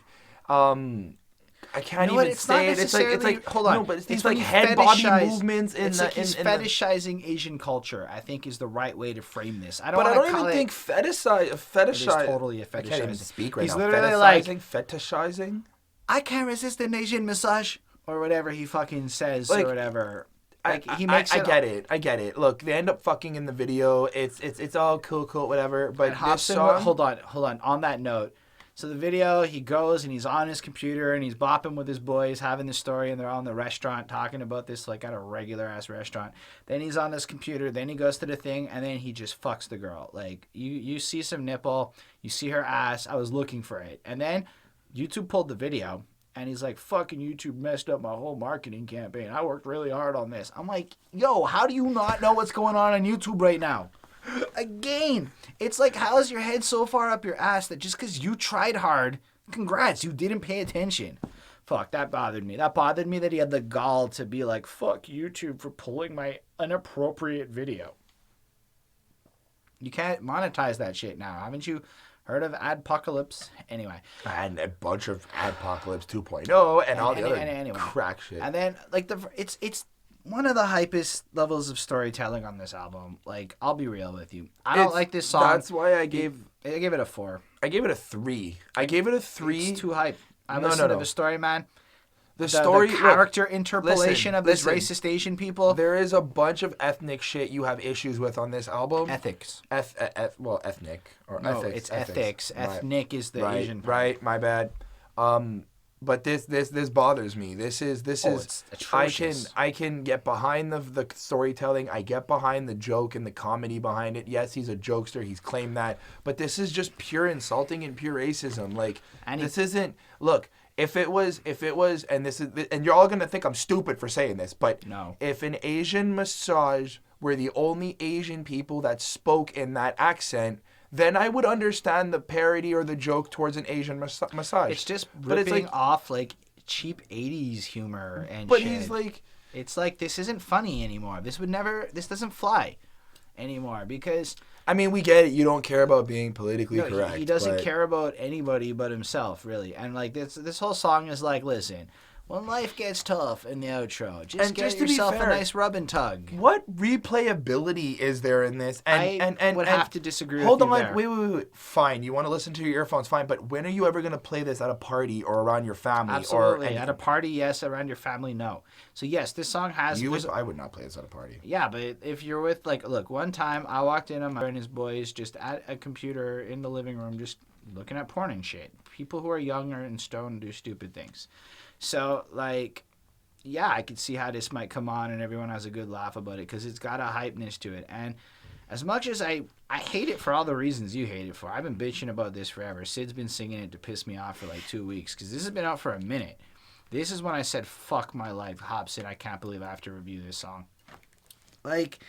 I can't even say it. It's like hold on. No, but it's like head body movements in it's the. Like he's fetishizing Asian culture, I think, is the right way to frame this. I don't even think fetishize. It is totally a fetishizing. I can't even speak right he's now. Literally like fetishizing. I can't resist an Asian massage or whatever he fucking says or whatever. Like he makes. I get it. Look, they end up fucking in the video. It's all cool, whatever. But this song. Hold on. On that note. So the video, he goes and he's on his computer and he's bopping with his boys, having the story, and they're all in the restaurant talking about this, like at a regular ass restaurant. Then he's on this computer, then he goes to the thing, and then he just fucks the girl. Like you see some nipple, you see her ass. I was looking for it, and then YouTube pulled the video, and he's like, "Fucking YouTube messed up my whole marketing campaign. I worked really hard on this." I'm like, "Yo, how do you not know what's going on YouTube right now?" Again, it's like, how is your head so far up your ass that just because you tried hard, congrats, you didn't pay attention? Fuck, that bothered me. That bothered me that he had the gall to be like, fuck YouTube for pulling my inappropriate video. You can't monetize that shit now. Haven't you heard of Adpocalypse? Anyway. And a bunch of Adpocalypse 2.0 and all the other crack shit. And then, like, it's one of the hypest levels of storytelling on this album. Like, I'll be real with you. I don't like this song. That's why I gave it a 4. I gave it a 3. I gave it a 3. It's too hype. I listened to the story, man. The story, character interpolation of these racist Asian people. There is a bunch of ethnic shit you have issues with on this album. Ethics. Ethnic or no, ethics. it's ethics. Ethnic is the Asian part. Right, my bad. But this bothers me. This is it's atrocious. I can get behind the storytelling. I get behind the joke and the comedy behind it. Yes, he's a jokester. He's claimed that. But this is just pure insulting and pure racism. Like, this isn't. Look, if it was, and this is, and you're all gonna think I'm stupid for saying this, but no. If an Asian massage were the only Asian people that spoke in that accent, then I would understand the parody or the joke towards an Asian massage. It's just ripping off like cheap 80s humor and but shit. He's like, it's like, this isn't funny anymore. This doesn't fly anymore because... I mean, we get it. You don't care about being politically correct. He doesn't care about anybody but himself, really. And like this whole song is like, listen... When life gets tough in the outro, just get yourself a nice rub and tug. What replayability is there in this? I would have to disagree with you there. Wait. Fine, you want to listen to your earphones, fine. But when are you ever going to play this at a party or around your family? Absolutely. At a party, yes. Around your family, no. So yes, this song has... I would not play this at a party. Yeah, but if you're with, like, look, one time I walked in on my friend and his boys just at a computer in the living room just looking at porn and shit. People who are younger and stoned do stupid things. So, like, yeah, I could see how this might come on and everyone has a good laugh about it because it's got a hypeness to it. And as much as I hate it for all the reasons you hate it for, I've been bitching about this forever. Sid's been singing it to piss me off for like 2 weeks because this has been out for a minute. This is when I said, fuck my life, Hopsin. I can't believe I have to review this song. Like,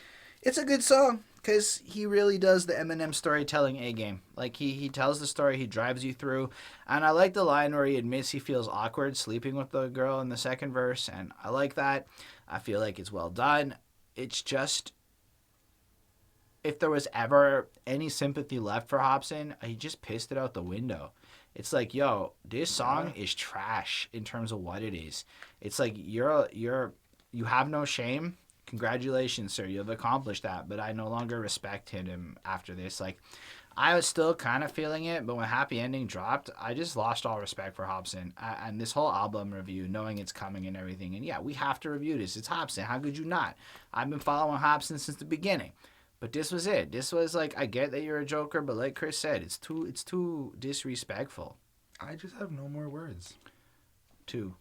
it's a good song because he really does the Eminem storytelling A-game. Like, he tells the story, he drives you through. And I like the line where he admits he feels awkward sleeping with the girl in the second verse. And I like that. I feel like it's well done. It's just, if there was ever any sympathy left for Hopsin, he just pissed it out the window. It's like, yo, this song is trash in terms of what it is. It's like, you have no shame. Congratulations, sir. You've accomplished that. But I no longer respect him after this. Like, I was still kind of feeling it, but when Happy Ending dropped, I just lost all respect for Hopsin. And this whole album review, knowing it's coming and everything. And yeah, we have to review this. It's Hopsin. How could you not? I've been following Hopsin since the beginning. But this was it. This was like, I get that you're a Joker, but like Chris said, it's too disrespectful. I just have no more words. Too.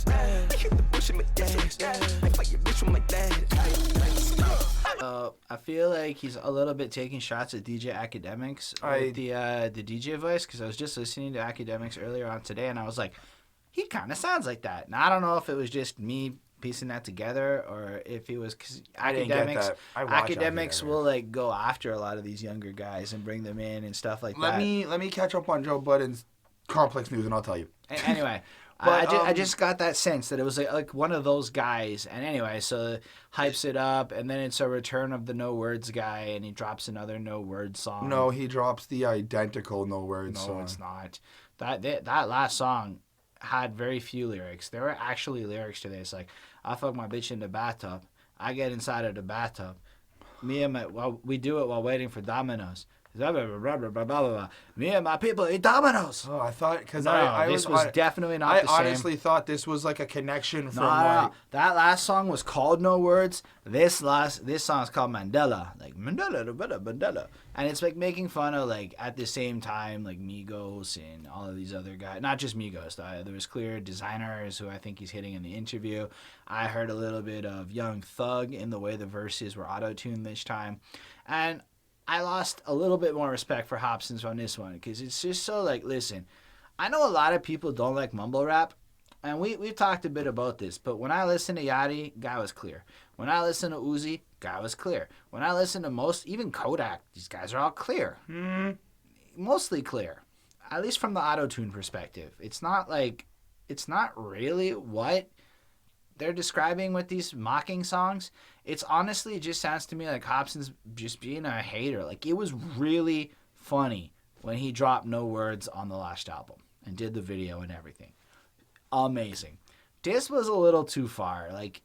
I feel like he's a little bit taking shots at DJ Academics with the DJ voice, because I was just listening to Academics earlier on today, and I was like, he kind of sounds like that. Now, I don't know if it was just me piecing that together or if it was because academics will like go after a lot of these younger guys and bring them in and stuff like that. Let me catch up on Joe Budden's complex news and I'll tell you. Anyway. But I just got that sense that it was like one of those guys. And anyway, so hypes it up, and then it's a return of the No Words guy, and he drops another No Words song. No, he drops the identical No Words song. No, it's not. That last song had very few lyrics. There were actually lyrics to this, like, I fuck my bitch in the bathtub. I get inside of the bathtub. We do it while waiting for Domino's. Blah, blah, blah, blah, blah, blah, blah. Me and my people eat Domino's. Oh, I thought, because this was definitely not the same. I honestly thought this was like a connection from No. That last song was called No Words. This song's called Mandela. Like, Mandela. And it's like making fun of, like, at the same time, like Migos and all of these other guys. Not just Migos. There was clear designers who I think he's hitting in the interview. I heard a little bit of Young Thug in the way the verses were auto-tuned this time. And I lost a little bit more respect for Hopsin's on this one because it's just so like, listen, I know a lot of people don't like mumble rap, and we've talked a bit about this, but when I listen to Yachty, guy was clear. When I listen to Uzi, guy was clear. When I listen to even Kodak, these guys are all clear. Mostly clear, at least from the auto-tune perspective. It's not really what they're describing with these mocking songs. It's honestly, it just sounds to me like Hopsin's just being a hater. Like, it was really funny when he dropped No Words on the last album and did the video and everything. Amazing. This was a little too far. Like,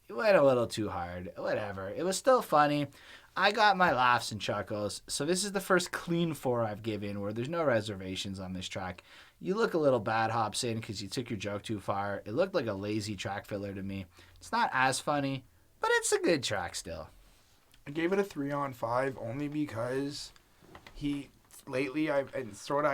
it went a little too hard. Whatever. It was still funny. I got my laughs and chuckles. So this is the first clean 4 I've given where there's no reservations on this track. You look a little bad, Hopsin, because you took your joke too far. It looked like a lazy track filler to me. It's not as funny, but it's a good track still. I gave it a 3 on 5 only because lately I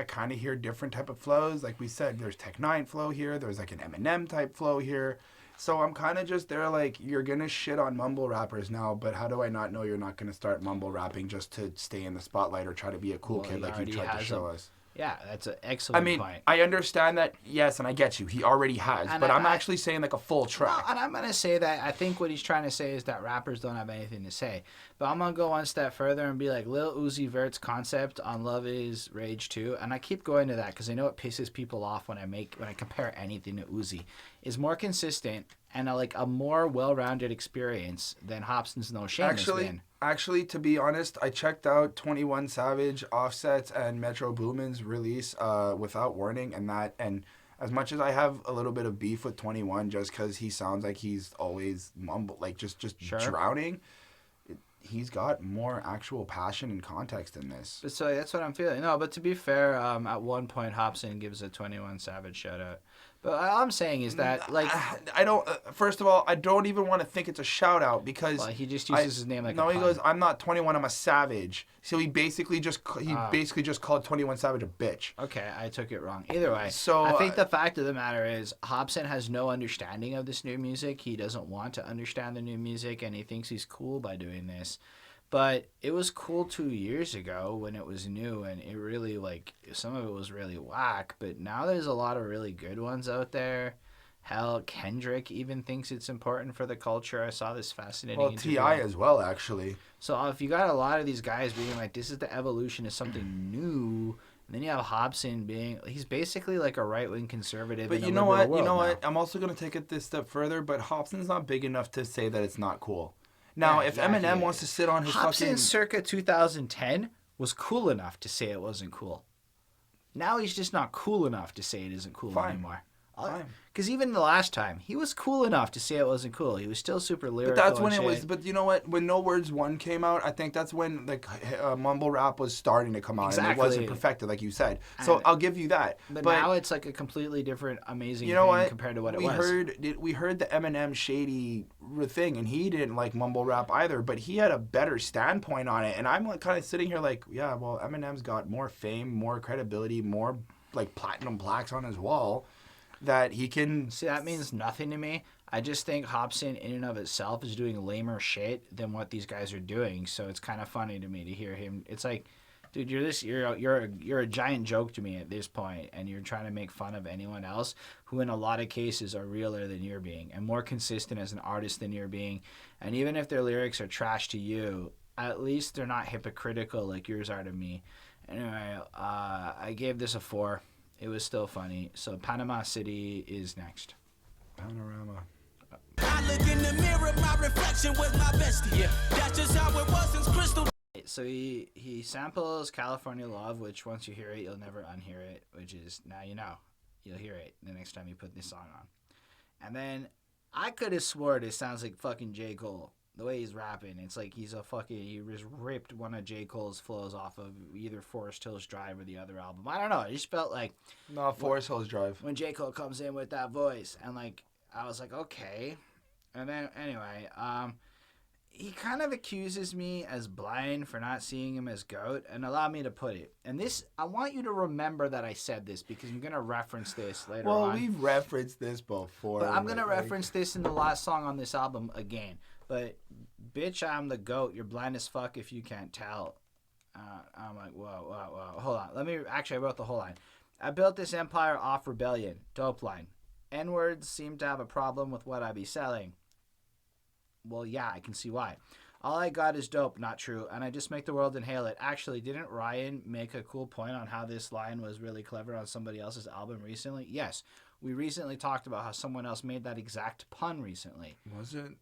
kind of hear different type of flows. Like we said, there's Tech 9 flow here. There's like an Eminem type flow here. So I'm kind of just there like, you're going to shit on mumble rappers now, but how do I not know you're not going to start mumble rapping just to stay in the spotlight or try to be a cool kid like you tried to show us? Yeah, that's an excellent point. I understand that, yes, and I get you. He already has, but I'm actually saying like a full track. Well, and I'm going to say that I think what he's trying to say is that rappers don't have anything to say. But I'm going to go one step further and be like, Lil Uzi Vert's concept on Love Is Rage 2, and I keep going to that because I know it pisses people off when I compare anything to Uzi, is more consistent and a more well-rounded experience than Hopsin's No Shame has been. Actually, to be honest, I checked out 21 Savage, Offset's, and Metro Boomin's release Without Warning, and as much as I have a little bit of beef with 21 just because he sounds like he's always just drowning, he's got more actual passion and context in this. But so that's what I'm feeling. No, but to be fair, at one point Hopsin gives a 21 Savage shout out. But all I'm saying is that, like, I don't. First of all, I don't even want to think it's a shout out because he just uses his name like no. a He pun. goes, "I'm not 21. I'm a savage." So he basically just called 21 Savage a bitch. Okay, I took it wrong. Either way, so I think the fact of the matter is Hopsin has no understanding of this new music. He doesn't want to understand the new music, and he thinks he's cool by doing this. But it was cool 2 years ago when it was new, and it really, some of it was really whack. But now there's a lot of really good ones out there. Hell, Kendrick even thinks it's important for the culture. I saw this fascinating interview. T.I. as well, actually. So if you got a lot of these guys being like, this is the evolution of something new, and then you have Hopsin being, he's basically like a right-wing conservative. But you know what? I'm also going to take it this step further, but Hopsin's not big enough to say that it's not cool. Now, if Eminem wants to sit on his Hopsin circa 2010 was cool enough to say it wasn't cool. Now he's just not cool enough to say it isn't cool anymore. Because even the last time, he was cool enough to say it wasn't cool. He was still super lyrical. But that's when it was. But you know what? When No Words 1 came out, I think that's when mumble rap was starting to come out, and it wasn't perfected, like you said. So I'll give you that. But now it's like a completely different, amazing thing compared to what it was. We heard the Eminem shady thing, and he didn't like mumble rap either, but he had a better standpoint on it. And I'm kind of sitting here like, yeah, well, Eminem's got more fame, more credibility, more platinum plaques on his wall. That he can... See, that means nothing to me. I just think Hopsin in and of itself is doing lamer shit than what these guys are doing. So it's kind of funny to me to hear him. It's like, dude, you're a giant joke to me at this point, and you're trying to make fun of anyone else who in a lot of cases are realer than you're being and more consistent as an artist than you're being. And even if their lyrics are trash to you, at least they're not hypocritical like yours are to me. Anyway, I gave this a 4. It was still funny. So Panama City is next. Panorama. I look in the mirror, my reflection was my bestie. Yeah, that's just how it was since Crystal. So he samples California Love, which once you hear it, you'll never unhear it, which is now you know. You'll hear it the next time you put this song on. And then I could have swore it sounds like fucking J. Cole. The way he's rapping, it's like he just ripped one of J. Cole's flows off of either Forest Hills Drive or the other album. I don't know. It just felt like... No, Forest Hills Drive. When J. Cole comes in with that voice, and I was like, okay. And then, anyway, he kind of accuses me as blind for not seeing him as GOAT, and allow me to put it. And this, I want you to remember that I said this, because I'm going to reference this later on. Well, we've referenced this before. But I'm going to reference this in the last song on this album again. But, bitch, I'm the GOAT. You're blind as fuck if you can't tell. I'm like, whoa. Hold on. I wrote the whole line. I built this empire off rebellion. Dope line. N-words seem to have a problem with what I be selling. Well, yeah, I can see why. All I got is dope, not true, and I just make the world inhale it. Actually, didn't Ryan make a cool point on how this line was really clever on somebody else's album recently? Yes. We recently talked about how someone else made that exact pun recently. Was it?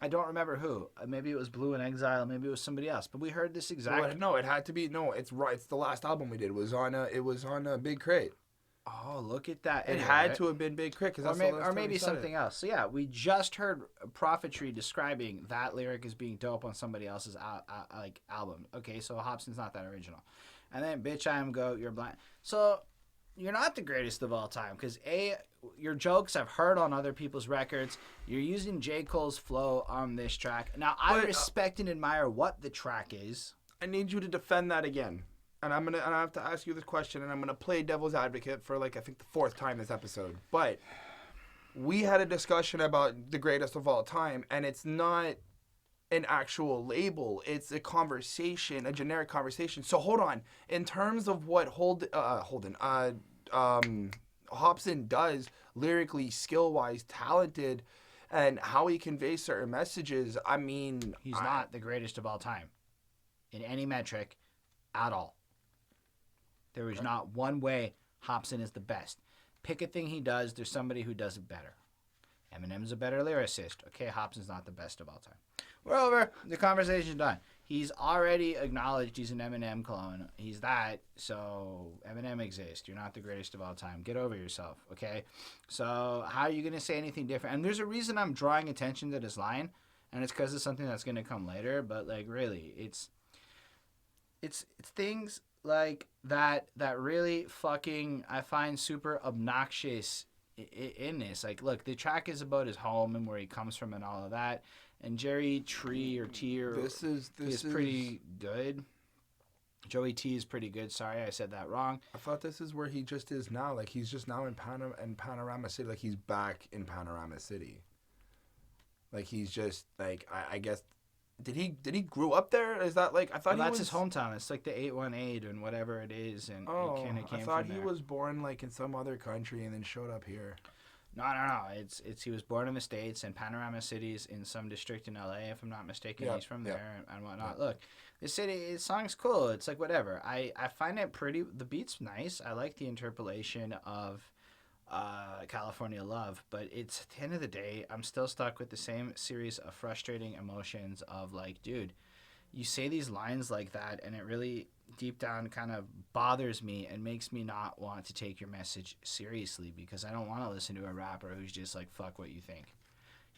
I don't remember who. Maybe it was Blue in Exile. Maybe it was somebody else. But we heard this exact. No, it had to be. No, it's right. It's the last album we did. It was on Big Crate. Oh, look at that! It had to have been Big Crate, or maybe something else. So yeah, we just heard Prophetry describing that lyric as being dope on somebody else's album. Okay, so Hopsin's not that original. And then, bitch, I am GOAT. You're blind. So you're not the greatest of all time because your jokes I've heard on other people's records. You're using J. Cole's flow on this track. Now, I respect and admire what the track is. I need you to defend that again. and I have to ask you this question, and I'm gonna play devil's advocate for like I think the 4th time this episode. But we had a discussion about the greatest of all time, and it's not an actual label. It's a conversation, a generic conversation. So hold on. In terms of what Hopsin does lyrically, skill-wise, talented, and how he conveys certain messages, I mean... He's not the greatest of all time in any metric at all. There is not one way Hopsin is the best. Pick a thing he does, there's somebody who does it better. Eminem's a better lyricist. Okay, Hopsin's not the best of all time. We're over. The conversation's done. He's already acknowledged he's an Eminem clone. He's that, so Eminem exists. You're not the greatest of all time. Get over yourself, okay? So how are you going to say anything different? And there's a reason I'm drawing attention to this line, and it's because of something that's going to come later, but, like, really, it's things like that really fucking I find super obnoxious in this. Like, look, the track is about his home and where he comes from and all of that. And Jerry Tree or T is pretty good. Joey T is pretty good. Sorry, I said that wrong. I thought this is where he just is now. Like, he's just now in Panorama City. Like, he's back in Panorama City. Like, he's just, like, I guess... Did he grow up there? Is that like I thought that's his hometown. It's like the 818 and whatever it is, and it kind of came. I thought from he there. was born like in some other country and then showed up here. No. It's he was born in the States, and Panorama City's in some district in LA, if I'm not mistaken. He's from there and whatnot. Look, the song's cool. It's like whatever. I find it pretty. The beat's nice. I like the interpolation of California Love, but it's at the end of the day, I'm still stuck with the same series of frustrating emotions of like, dude, you say these lines like that, and it really deep down kind of bothers me and makes me not want to take your message seriously, because I don't want to listen to a rapper who's just like, fuck what you think.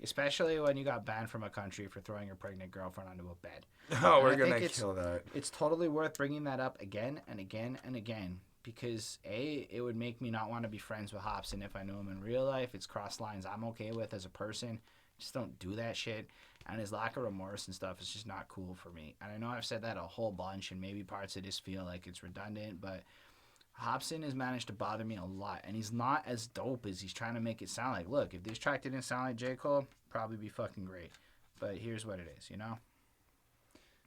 Especially when you got banned from a country for throwing your pregnant girlfriend onto a bed. Oh, we're going to kill that. It's totally worth bringing that up again and again and again. Because, A, it would make me not want to be friends with Hopsin if I knew him in real life. It's cross lines I'm okay with as a person. Just don't do that shit. And his lack of remorse and stuff is just not cool for me. And I know I've said that a whole bunch, and maybe parts of this feel like it's redundant, but Hopsin has managed to bother me a lot. And he's not as dope as he's trying to make it sound like. Look, if this track didn't sound like J. Cole, probably be fucking great. But here's what it is, you know?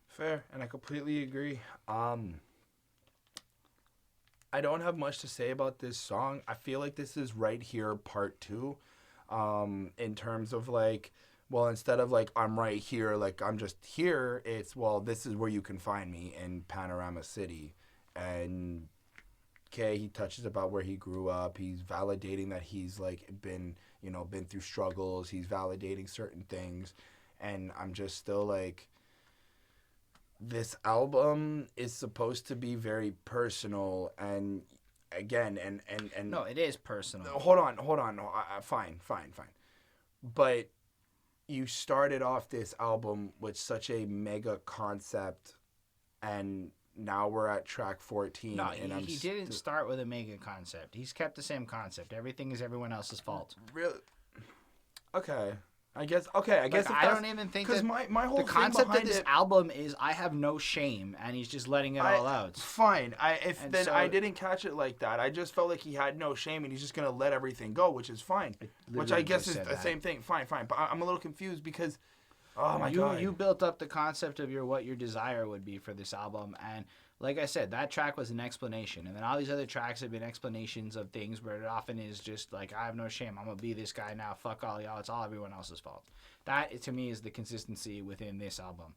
Fair, and I completely agree. I don't have much to say about this song. I feel like this is right here part 2, in terms of like, well, instead of like I'm right here, like I'm just here, it's, well, this is where you can find me in Panorama City. And okay, he touches about where he grew up. He's validating that he's like been through struggles. He's validating certain things, and I'm just still like, this album is supposed to be very personal, and again, and no, it is personal. Hold on. Fine. But you started off this album with such a mega concept, and now we're at track 14. No, and he didn't start with a mega concept. He's kept the same concept. Everything is everyone else's fault. Really? Okay. I guess I don't even think that my whole the concept thing of this album is I have no shame, and he's just letting it all out. Fine. I didn't catch it like that. I just felt like he had no shame and he's just gonna let everything go, which is fine. Which I guess is the same thing. Fine. But I'm a little confused because, oh my god, you built up the concept of what your desire would be for this album, and like I said, that track was an explanation, and then all these other tracks have been explanations of things where it often is just like, I have no shame, I'm gonna be this guy now, fuck all y'all, it's all everyone else's fault. That, to me, is the consistency within this album.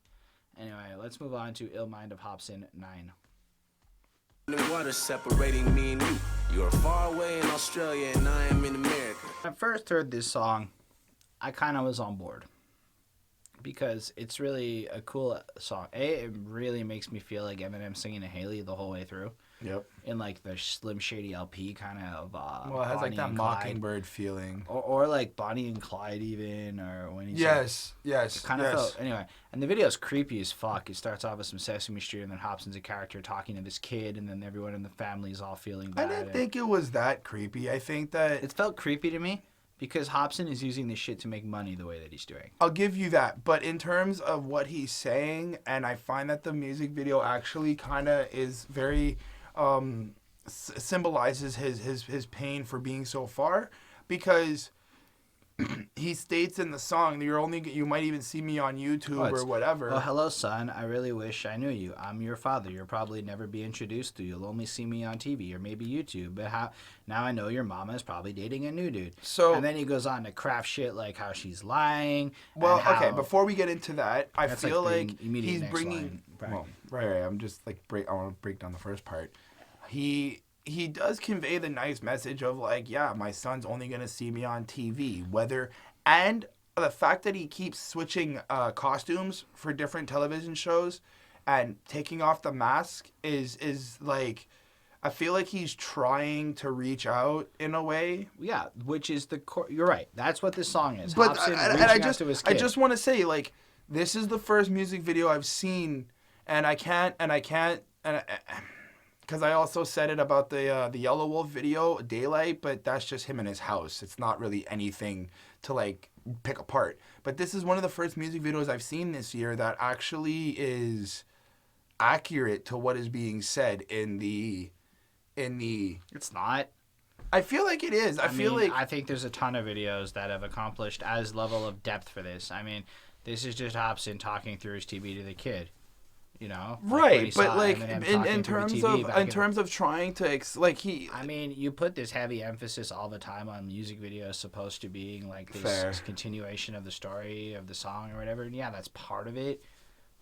Anyway, let's move on to Mind of Hopsin 9. The water separating me and you. You're far away in Australia and I am in America. When I first heard this song, I kind of was on board, because it's really a cool song. It really makes me feel like Eminem singing to Haley the whole way through. Yep. In like the Slim Shady LP kind of. Well, it has like that Mockingbird feeling. Or like Bonnie and Clyde even, or when he's yes. Kind of felt anyway. And the video's creepy as fuck. It starts off with some Sesame Street, and then Hopsin's a character talking to this kid, and then everyone in the family is all feeling bad. I didn't think it was that creepy. I think that it felt creepy to me. Because Hopsin is using this shit to make money the way that he's doing. I'll give you that. But in terms of what he's saying, and I find that the music video actually kind of is very, symbolizes his pain for being so far. Because he states in the song, you might even see me on YouTube or whatever. Oh, hello, son. I really wish I knew you. I'm your father. You'll probably never be introduced to. You'll only see me on TV or maybe YouTube. But now I know your mama is probably dating a new dude. And then he goes on to craft shit like how she's lying. Well, okay. Before we get into that, I feel like he's bringing. Well, right. I'm just like I want to break down the first part. He does convey the nice message of like, yeah, my son's only going to see me on TV. And the fact that he keeps switching costumes for different television shows and taking off the mask is like, I feel like he's trying to reach out in a way. Yeah, which is you're right. That's what this song is. But I just want to say, like, this is the first music video I've seen, and I can't, because I also said it about the Yellow Wolf video, Daylight, but that's just him in his house. It's not really anything to, like, pick apart. But this is one of the first music videos I've seen this year that actually is accurate to what is being said in the... It's not. I feel like it is. I think there's a ton of videos that have accomplished as level of depth for this. I mean, this is just Hopsin talking through his TV to the kid. You know, right? But like in terms of trying to I mean, you put this heavy emphasis all the time on music videos supposed to being like this continuation of the story of the song or whatever. And yeah, that's part of it.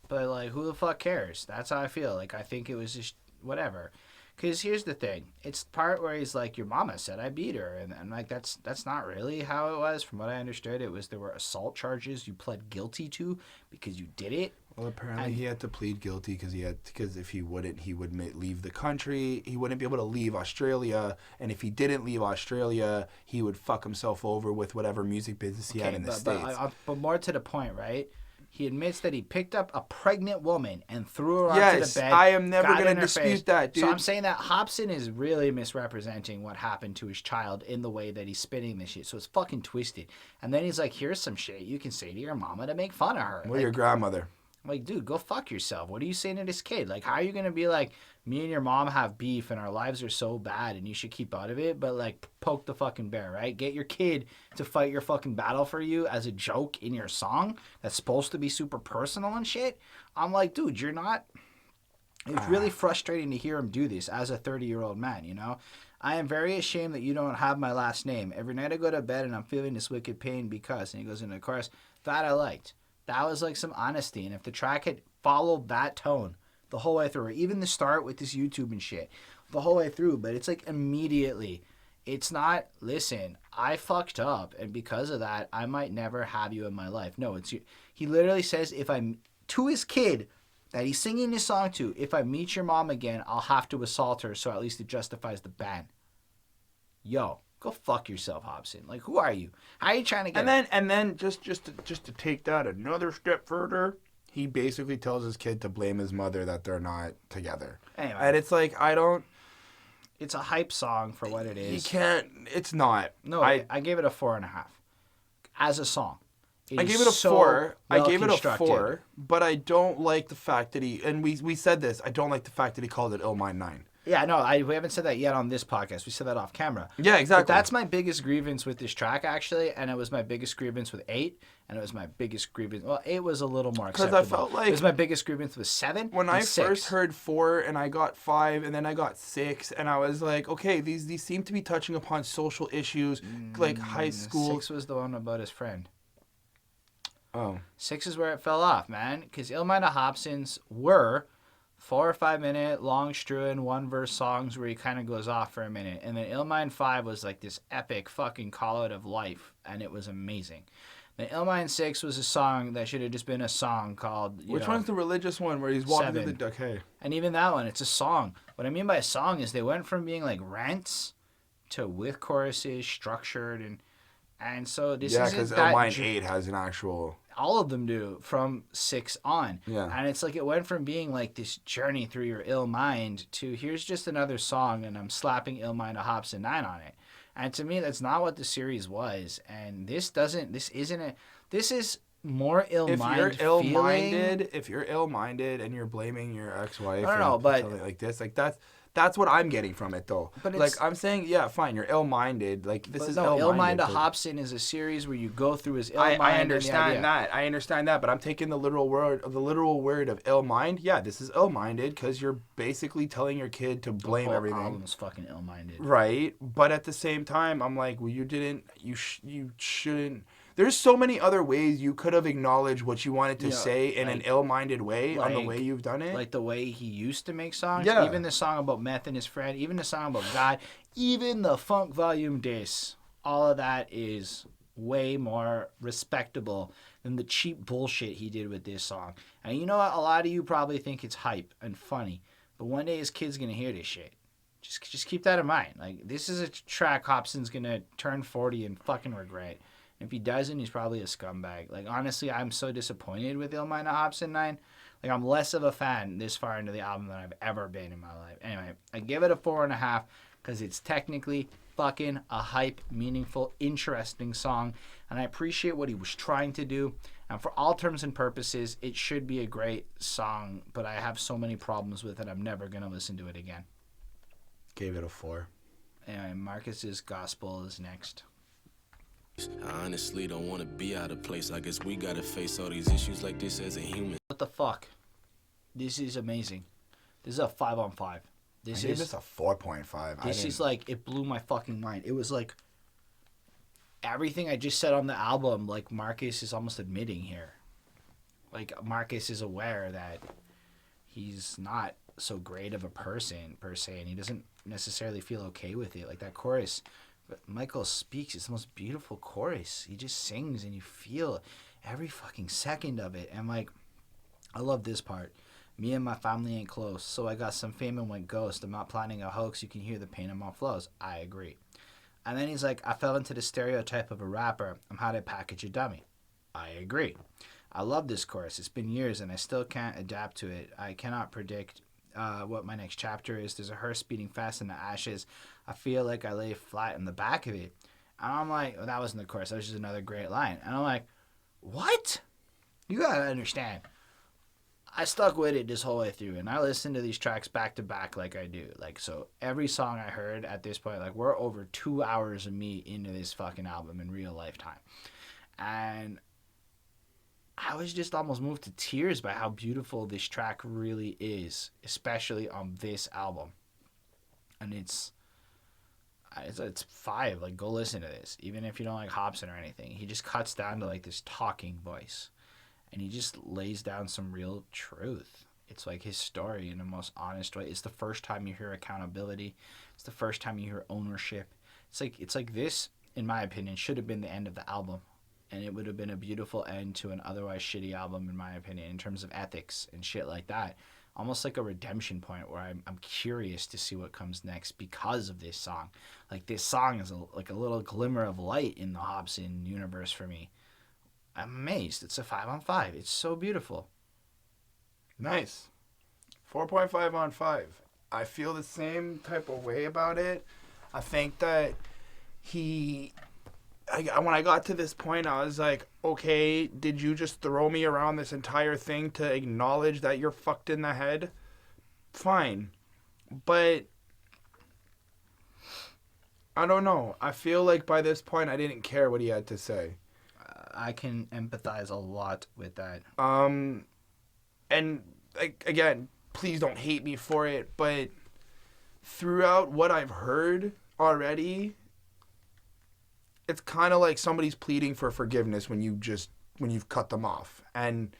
But like, who the fuck cares? That's how I feel. Like, I think it was just whatever. Because here's the thing. It's the part where he's like, your mama said I beat her. And like, that's not really how it was. From what I understood, there were assault charges you pled guilty to because you did it. Well, apparently he had to plead guilty because if he wouldn't, he would leave the country. He wouldn't be able to leave Australia. And if he didn't leave Australia, he would fuck himself over with whatever music business he had in the States. But more to the point, right? He admits that he picked up a pregnant woman and threw her onto the bed. Yes, I am never going to dispute that, dude. So I'm saying that Hopsin is really misrepresenting what happened to his child in the way that he's spinning this shit. So it's fucking twisted. And then he's like, here's some shit you can say to your mama to make fun of her. Well, your grandmother. Like, dude, go fuck yourself. What are you saying to this kid? Like, how are you going to be like, me and your mom have beef and our lives are so bad and you should keep out of it, but like, poke the fucking bear, right? Get your kid to fight your fucking battle for you as a joke in your song that's supposed to be super personal and shit. I'm like, dude, you're not... It's really frustrating to hear him do this as a 30-year-old man, you know? I am very ashamed that you don't have my last name. Every night I go to bed and I'm feeling this wicked pain because... And he goes into the chorus. That I liked. That was like some honesty. And if the track had followed that tone the whole way through, or even the start with this YouTube and shit, the whole way through, but it's like immediately, it's not, listen, I fucked up, and because of that, I might never have you in my life. No, it's you. He literally says, to his kid that he's singing this song to, if I meet your mom again, I'll have to assault her, so at least it justifies the ban. Yo. Go fuck yourself, Hopsin. Like, who are you? How are you trying to get? And then just to take that another step further, he basically tells his kid to blame his mother that they're not together. Anyway, and it's like It's a hype song for what it is. You can't. It's not. No, I gave it a 4.5 as a song. I gave it a 4. I gave it a 4, but I don't like the fact that we said this. I don't like the fact that he called it Illmind 9. Yeah, no, we haven't said that yet on this podcast. We said that off camera. Yeah, exactly. But that's my biggest grievance with this track, actually, and it was my biggest grievance with 8, and it was my biggest grievance... Well, 8 was a little more acceptable. Because I felt like... It was my biggest grievance with 7 When I first heard 4, and I got 5, and then I got 6, and I was like, okay, these seem to be touching upon social issues, like high school... 6 was the one about his friend. Oh. 6 is where it fell off, man, because Mind of Hopsin's were... 4 or 5 minute long strewn one verse songs where he kind of goes off for a minute, and then Illmind 5 was like this epic fucking call out of life, and it was amazing. Then Illmind 6 was a song that should have just been a song called Which one's the religious one where he's walking 7. through the okay. And even that one, it's a song. What I mean by a song is they went from being like rants to with choruses, structured, and so this yeah, isn't because that Illmind 8 has an actual... All of them do from 6 on. Yeah. And it's like it went from being like this journey through your ill mind to here's just another song and I'm slapping Illmind of Hopsin 9 on it. And to me, that's not what the series was. And this is more ill-minded. If you're ill-minded and you're blaming your ex-wife, I don't know, but something like this, like that's what I'm getting from it, though. But like I'm saying, yeah, fine, you're ill-minded. Like this is ill-minded. Mind of Hopsin is a series where you go through his ill-mind. I understand that. I understand that, but I'm taking the literal word of ill-mind. Yeah, this is ill-minded because you're basically telling your kid to blame everything. The album's fucking ill-minded. Right, but at the same time, I'm like, well, you shouldn't. There's so many other ways you could have acknowledged what you wanted to say in an ill-minded way on the way you've done it. Like the way he used to make songs. Yeah. Even the song about meth and his friend. Even the song about God. Even the Funk Volume Diss. All of that is way more respectable than the cheap bullshit he did with this song. And you know what? A lot of you probably think it's hype and funny. But one day his kid's going to hear this shit. Just keep that in mind. Like, this is a track Hopsin's going to turn 40 and fucking regret. If he doesn't, he's probably a scumbag. Like, honestly, I'm so disappointed with Mind of Hopsin 9. Like, I'm less of a fan this far into the album than I've ever been in my life. Anyway, I give it a 4.5 because it's technically fucking a hype, meaningful, interesting song. And I appreciate what he was trying to do. And for all terms and purposes, it should be a great song. But I have so many problems with it, I'm never going to listen to it again. Gave it a 4. Anyway, Marcus's Gospel is next. I honestly don't want to be out of place. I guess we gotta face all these issues like this as a human. What the fuck? This is amazing. This is a 5 on 5. I gave this a 4.5. This is like, it blew my fucking mind. It was like everything I just said on the album, like Marcus is almost admitting here. Like Marcus is aware that he's not so great of a person per se, and he doesn't necessarily feel okay with it. Like that chorus. But Michael speaks. It's the most beautiful chorus. He just sings and you feel every fucking second of it. And like, I love this part. Me and my family ain't close, so I got some fame and went ghost. I'm not planning a hoax. You can hear the pain in my flows. I agree. And then he's like, I fell into the stereotype of a rapper. I'm how to package a dummy. I agree. I love this chorus. It's been years and I still can't adapt to it. I cannot predict what my next chapter is. There's a hearse beating fast in the ashes. I feel like I lay flat in the back of it. And I'm like, well, that wasn't the chorus. That was just another great line. And I'm like, what? You gotta understand. I stuck with it this whole way through. And I listened to these tracks back to back like I do. Like, so every song I heard at this point, like we're over 2 hours of me into this fucking album in real life time. And I was just almost moved to tears by how beautiful this track really is, especially on this album. And it's 5. Like, go listen to this. Even if you don't like Hopsin or anything, he just cuts down to like this talking voice, and he just lays down some real truth. It's like his story in the most honest way. It's the first time you hear accountability. It's the first time you hear ownership. It's like this, in my opinion, should have been the end of the album. And it would have been a beautiful end to an otherwise shitty album, in my opinion, in terms of ethics and shit like that. Almost like a redemption point where I'm curious to see what comes next because of this song. Like, this song is like a little glimmer of light in the Hopsin universe for me. I'm amazed. It's a 5 on 5. It's so beautiful. Nice. 4.5 on 5. I feel the same type of way about it. I think that when I got to this point, I was like, okay, did you just throw me around this entire thing to acknowledge that you're fucked in the head? Fine. But I don't know. I feel like by this point, I didn't care what he had to say. I can empathize a lot with that. And like, again, please don't hate me for it, but throughout what I've heard already, it's kind of like somebody's pleading for forgiveness when you've cut them off. And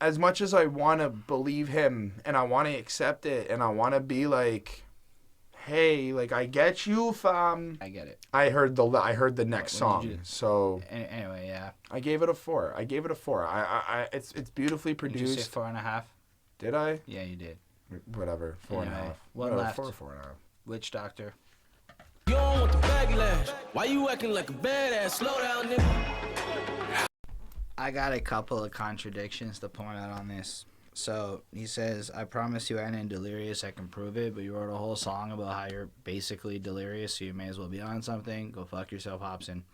as much as I want to believe him and I want to accept it and I want to be like, hey, like, I get you, fam. I get it. I heard the next song. So anyway, yeah. I gave it a 4. It's beautifully produced. Did you say 4.5? Did I? Yeah, you did. Whatever. 4.5. Anyway, one left. 4.5. Witch Doctor. You don't want the backlash. Why you acting like a badass? Slow down, nigga. I got a couple of contradictions to point out on this. So he says, I promise you I ain't delirious, I can prove it, but you wrote a whole song about how you're basically delirious, so you may as well be on something. Go fuck yourself, Hopsin.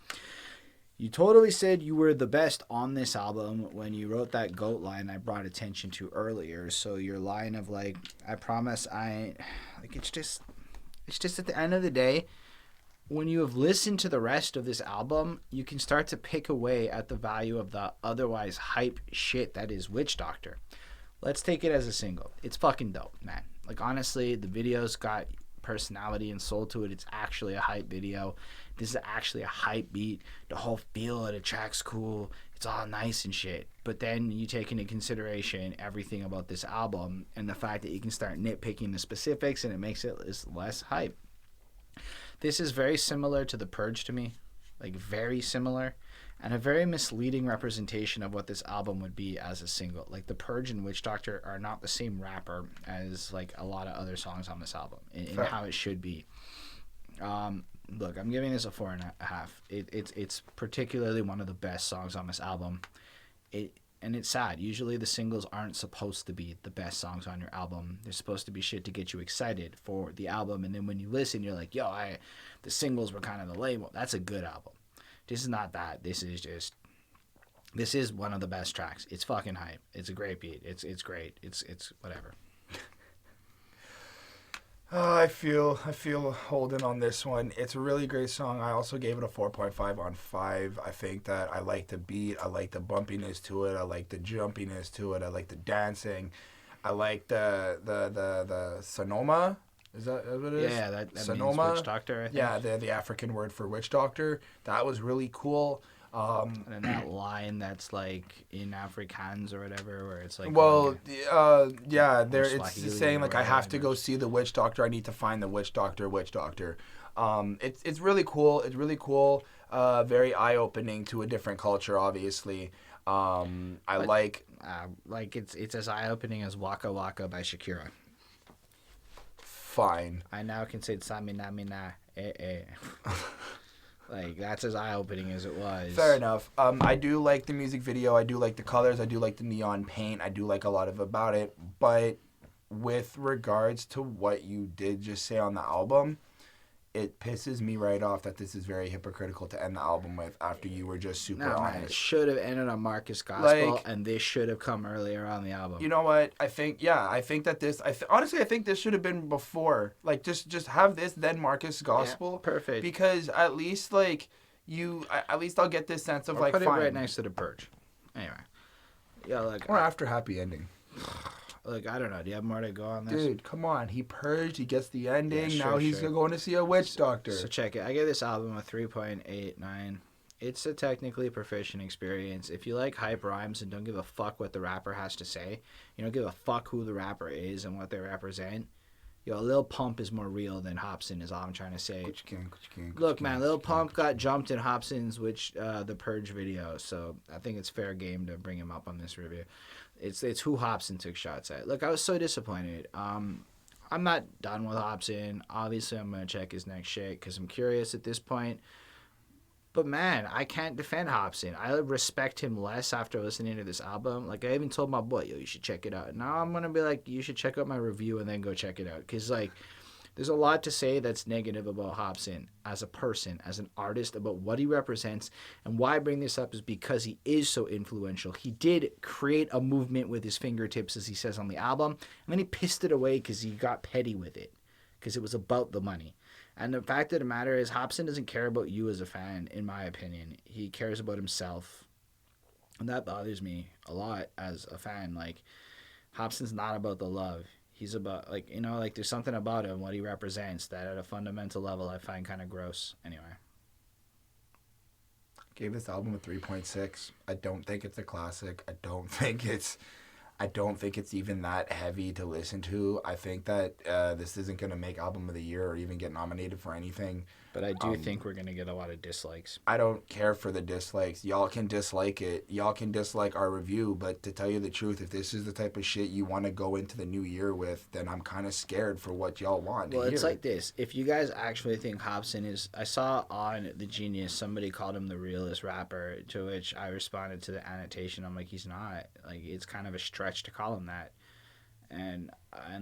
You totally said you were the best on this album when you wrote that GOAT line I brought attention to earlier. So your line of like, I promise I ain't, like, it's just at the end of the day, when you have listened to the rest of this album, you can start to pick away at the value of the otherwise hype shit that is Witch Doctor. Let's take it as a single. It's fucking dope, man. Like, honestly, the video's got personality and soul to it. It's actually a hype video. This is actually a hype beat. The whole feel of the track's cool. It's all nice and shit. But then you take into consideration everything about this album and the fact that you can start nitpicking the specifics and it makes it less hype. This is very similar to The Purge to me. Like, very similar. And a very misleading representation of what this album would be as a single. Like, The Purge and Witch Doctor are not the same rapper as, like, a lot of other songs on this album in how it should be. Look, I'm giving this a 4.5. It's particularly one of the best songs on this album. And it's sad. Usually the singles aren't supposed to be the best songs on your album. They're supposed to be shit to get you excited for the album. And then when you listen, you're like, yo, the singles were kind of the lame. Well, that's a good album. This is not that. This is one of the best tracks. It's fucking hype. It's a great beat. It's great. It's whatever. I feel holding on this one. It's a really great song. I also gave it a 4.5 on 5. I think that I like the beat. I like the bumpiness to it. I like the jumpiness to it. I like the dancing. I like the Sonoma. Is that what it is? Yeah, that Sonoma. means Witch Doctor, I think. Yeah, the African word for witch doctor. That was really cool. And then that line that's like in Afrikaans or whatever, where it's like, well, yeah, there it's Swahili saying like, I have to go language. see the witch doctor. I need to find the witch doctor. It's really cool. It's really cool. Very eye opening to a different culture, obviously. Like it's as eye opening as Waka Waka by Shakira. Fine. I now can say Samina Mina Like, that's as eye opening as it was. Fair enough. I do like the music video. I do like the colors. I do like the neon paint. I do like a lot about it. But with regards to what you did just say on the album, it pisses me right off that this is very hypocritical to end the album with after you were just super Man, it honest. should have ended on Marcus Gospel, Like, and this should have come earlier on the album. You know what? I think that this. Honestly, I think this should have been before. Like, just have this, then Marcus Gospel. Yeah, perfect. Because at least at least I'll get this sense of like put fine. it right next to The Purge. Anyway, yeah, like Or after happy ending. Like, I don't know. Do you have more to go on this? Dude, come on. He purged. He gets the ending. Yeah, now he's sure. going to see a witch doctor. So check it. I gave this album a 3.89. It's a technically proficient experience. If you like hype rhymes and don't give a fuck what the rapper has to say, you don't give a fuck who the rapper is and what they represent, Lil Pump is more real than Hopsin is all I'm trying to say. Look, man, Lil Pump got jumped in Hopsin's the Purge video, so I think it's fair game to bring him up on this review. It's who Hopsin took shots at. Look, I was so disappointed. I'm not done with Hopsin. Obviously, I'm going to check his next shit because I'm curious at this point. But, man, I can't defend Hopsin. I respect him less after listening to this album. Like, I even told my boy, yo, you should check it out. Now I'm going to be like, you should check out my review and then go check it out. Because, like, there's a lot to say that's negative about Hopsin as a person, as an artist, about what he represents. And why I bring this up is because he is so influential. He did create a movement with his fingertips, as he says on the album. And then he pissed it away because he got petty with it. Because it was about the money. And the fact of the matter is, Hopsin doesn't care about you as a fan, in my opinion. He cares about himself. And that bothers me a lot as a fan. Like, Hopsin's not about the love. He's about, there's something about him, what he represents, that at a fundamental level I find kind of gross. Anyway. Gave this album a 3.6. I don't think it's a classic. I don't think it's even that heavy to listen to. I think that this isn't going to make Album of the Year or even get nominated for anything. But I do think we're going to get a lot of dislikes. I don't care for the dislikes. Y'all can dislike it. Y'all can dislike our review. But to tell you the truth, if this is the type of shit you want to go into the new year with, then I'm kind of scared for what y'all want Well, to it's hear. like this. If you guys actually think Hopsin is... I saw on The Genius, somebody called him the realest rapper, to which I responded to the annotation. I'm like, he's not. Like, it's kind of a stretch to call him that. And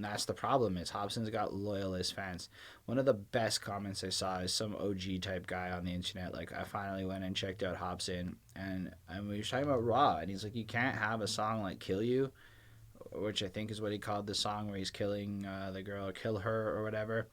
that's the problem is Hopsin's got loyalist fans. One of the best comments I saw is some OG type guy on the internet. Like, I finally went and checked out Hopsin, and we were talking about Raw, and he's like, you can't have a song like Kill You, which I think is what he called the song where he's killing the girl, or Kill Her or whatever,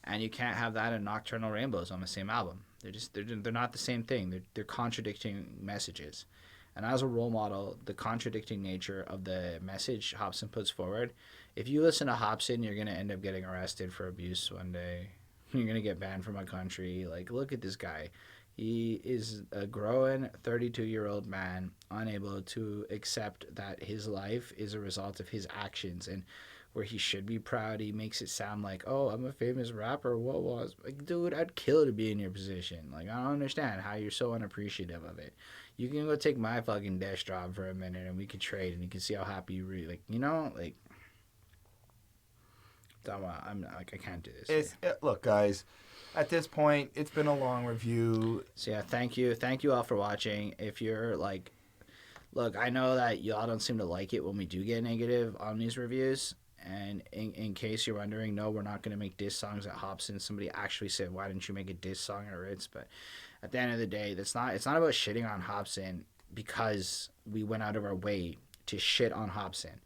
and you can't have that in Nocturnal Rainbows on the same album. They're not the same thing. They're contradicting messages. And as a role model, the contradicting nature of the message Hopsin puts forward, if you listen to Hopsin, you're going to end up getting arrested for abuse one day. You're going to get banned from a country. Like, look at this guy. He is a growing 32-year-old man, unable to accept that his life is a result of his actions. And where he should be proud, he makes it sound like, oh, I'm a famous rapper. What was? Like, dude, I'd kill to be in your position. Like, I don't understand how you're so unappreciative of it. You can go take my fucking desk job for a minute and we could trade and you can see how happy you really, like, you know, like, I'm like, I can't do this. Look, guys, at this point, it's been a long review. So, yeah, thank you. Thank you all for watching. If you're like, look, I know that y'all don't seem to like it when we do get negative on these reviews. And in case you're wondering, no, we're not going to make diss songs at Hopsin. Somebody actually said, why didn't you make a diss song at Ritz? But at the end of the day, it's not about shitting on Hopsin because we went out of our way to shit on Hopsin.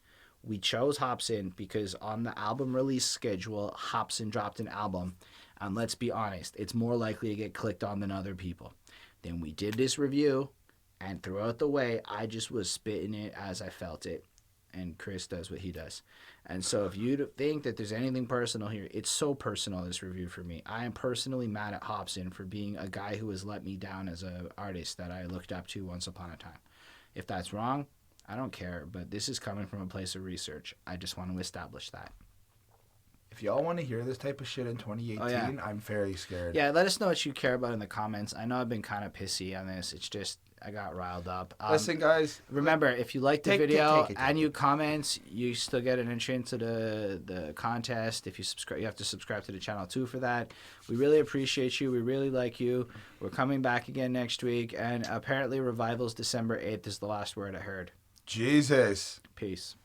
We chose Hopsin because on the album release schedule, Hopsin dropped an album. And let's be honest, it's more likely to get clicked on than other people. Then we did this review, and throughout the way, I just was spitting it as I felt it. And Chris does what he does. And so if you think that there's anything personal here, it's so personal, this review for me. I am personally mad at Hopsin for being a guy who has let me down as an artist that I looked up to once upon a time. If that's wrong, I don't care. But this is coming from a place of research. I just want to establish that. If y'all want to hear this type of shit in 2018, I'm very scared. Yeah, let us know what you care about in the comments. I know I've been kind of pissy on this. It's just, I got riled up. Listen, guys. Remember, if you like the video and you comment, you still get an entry into the contest. If you subscribe, you have to subscribe to the channel too for that. We really appreciate you. We really like you. We're coming back again next week. And apparently Revival's December 8th is the last word I heard. Jesus. Peace.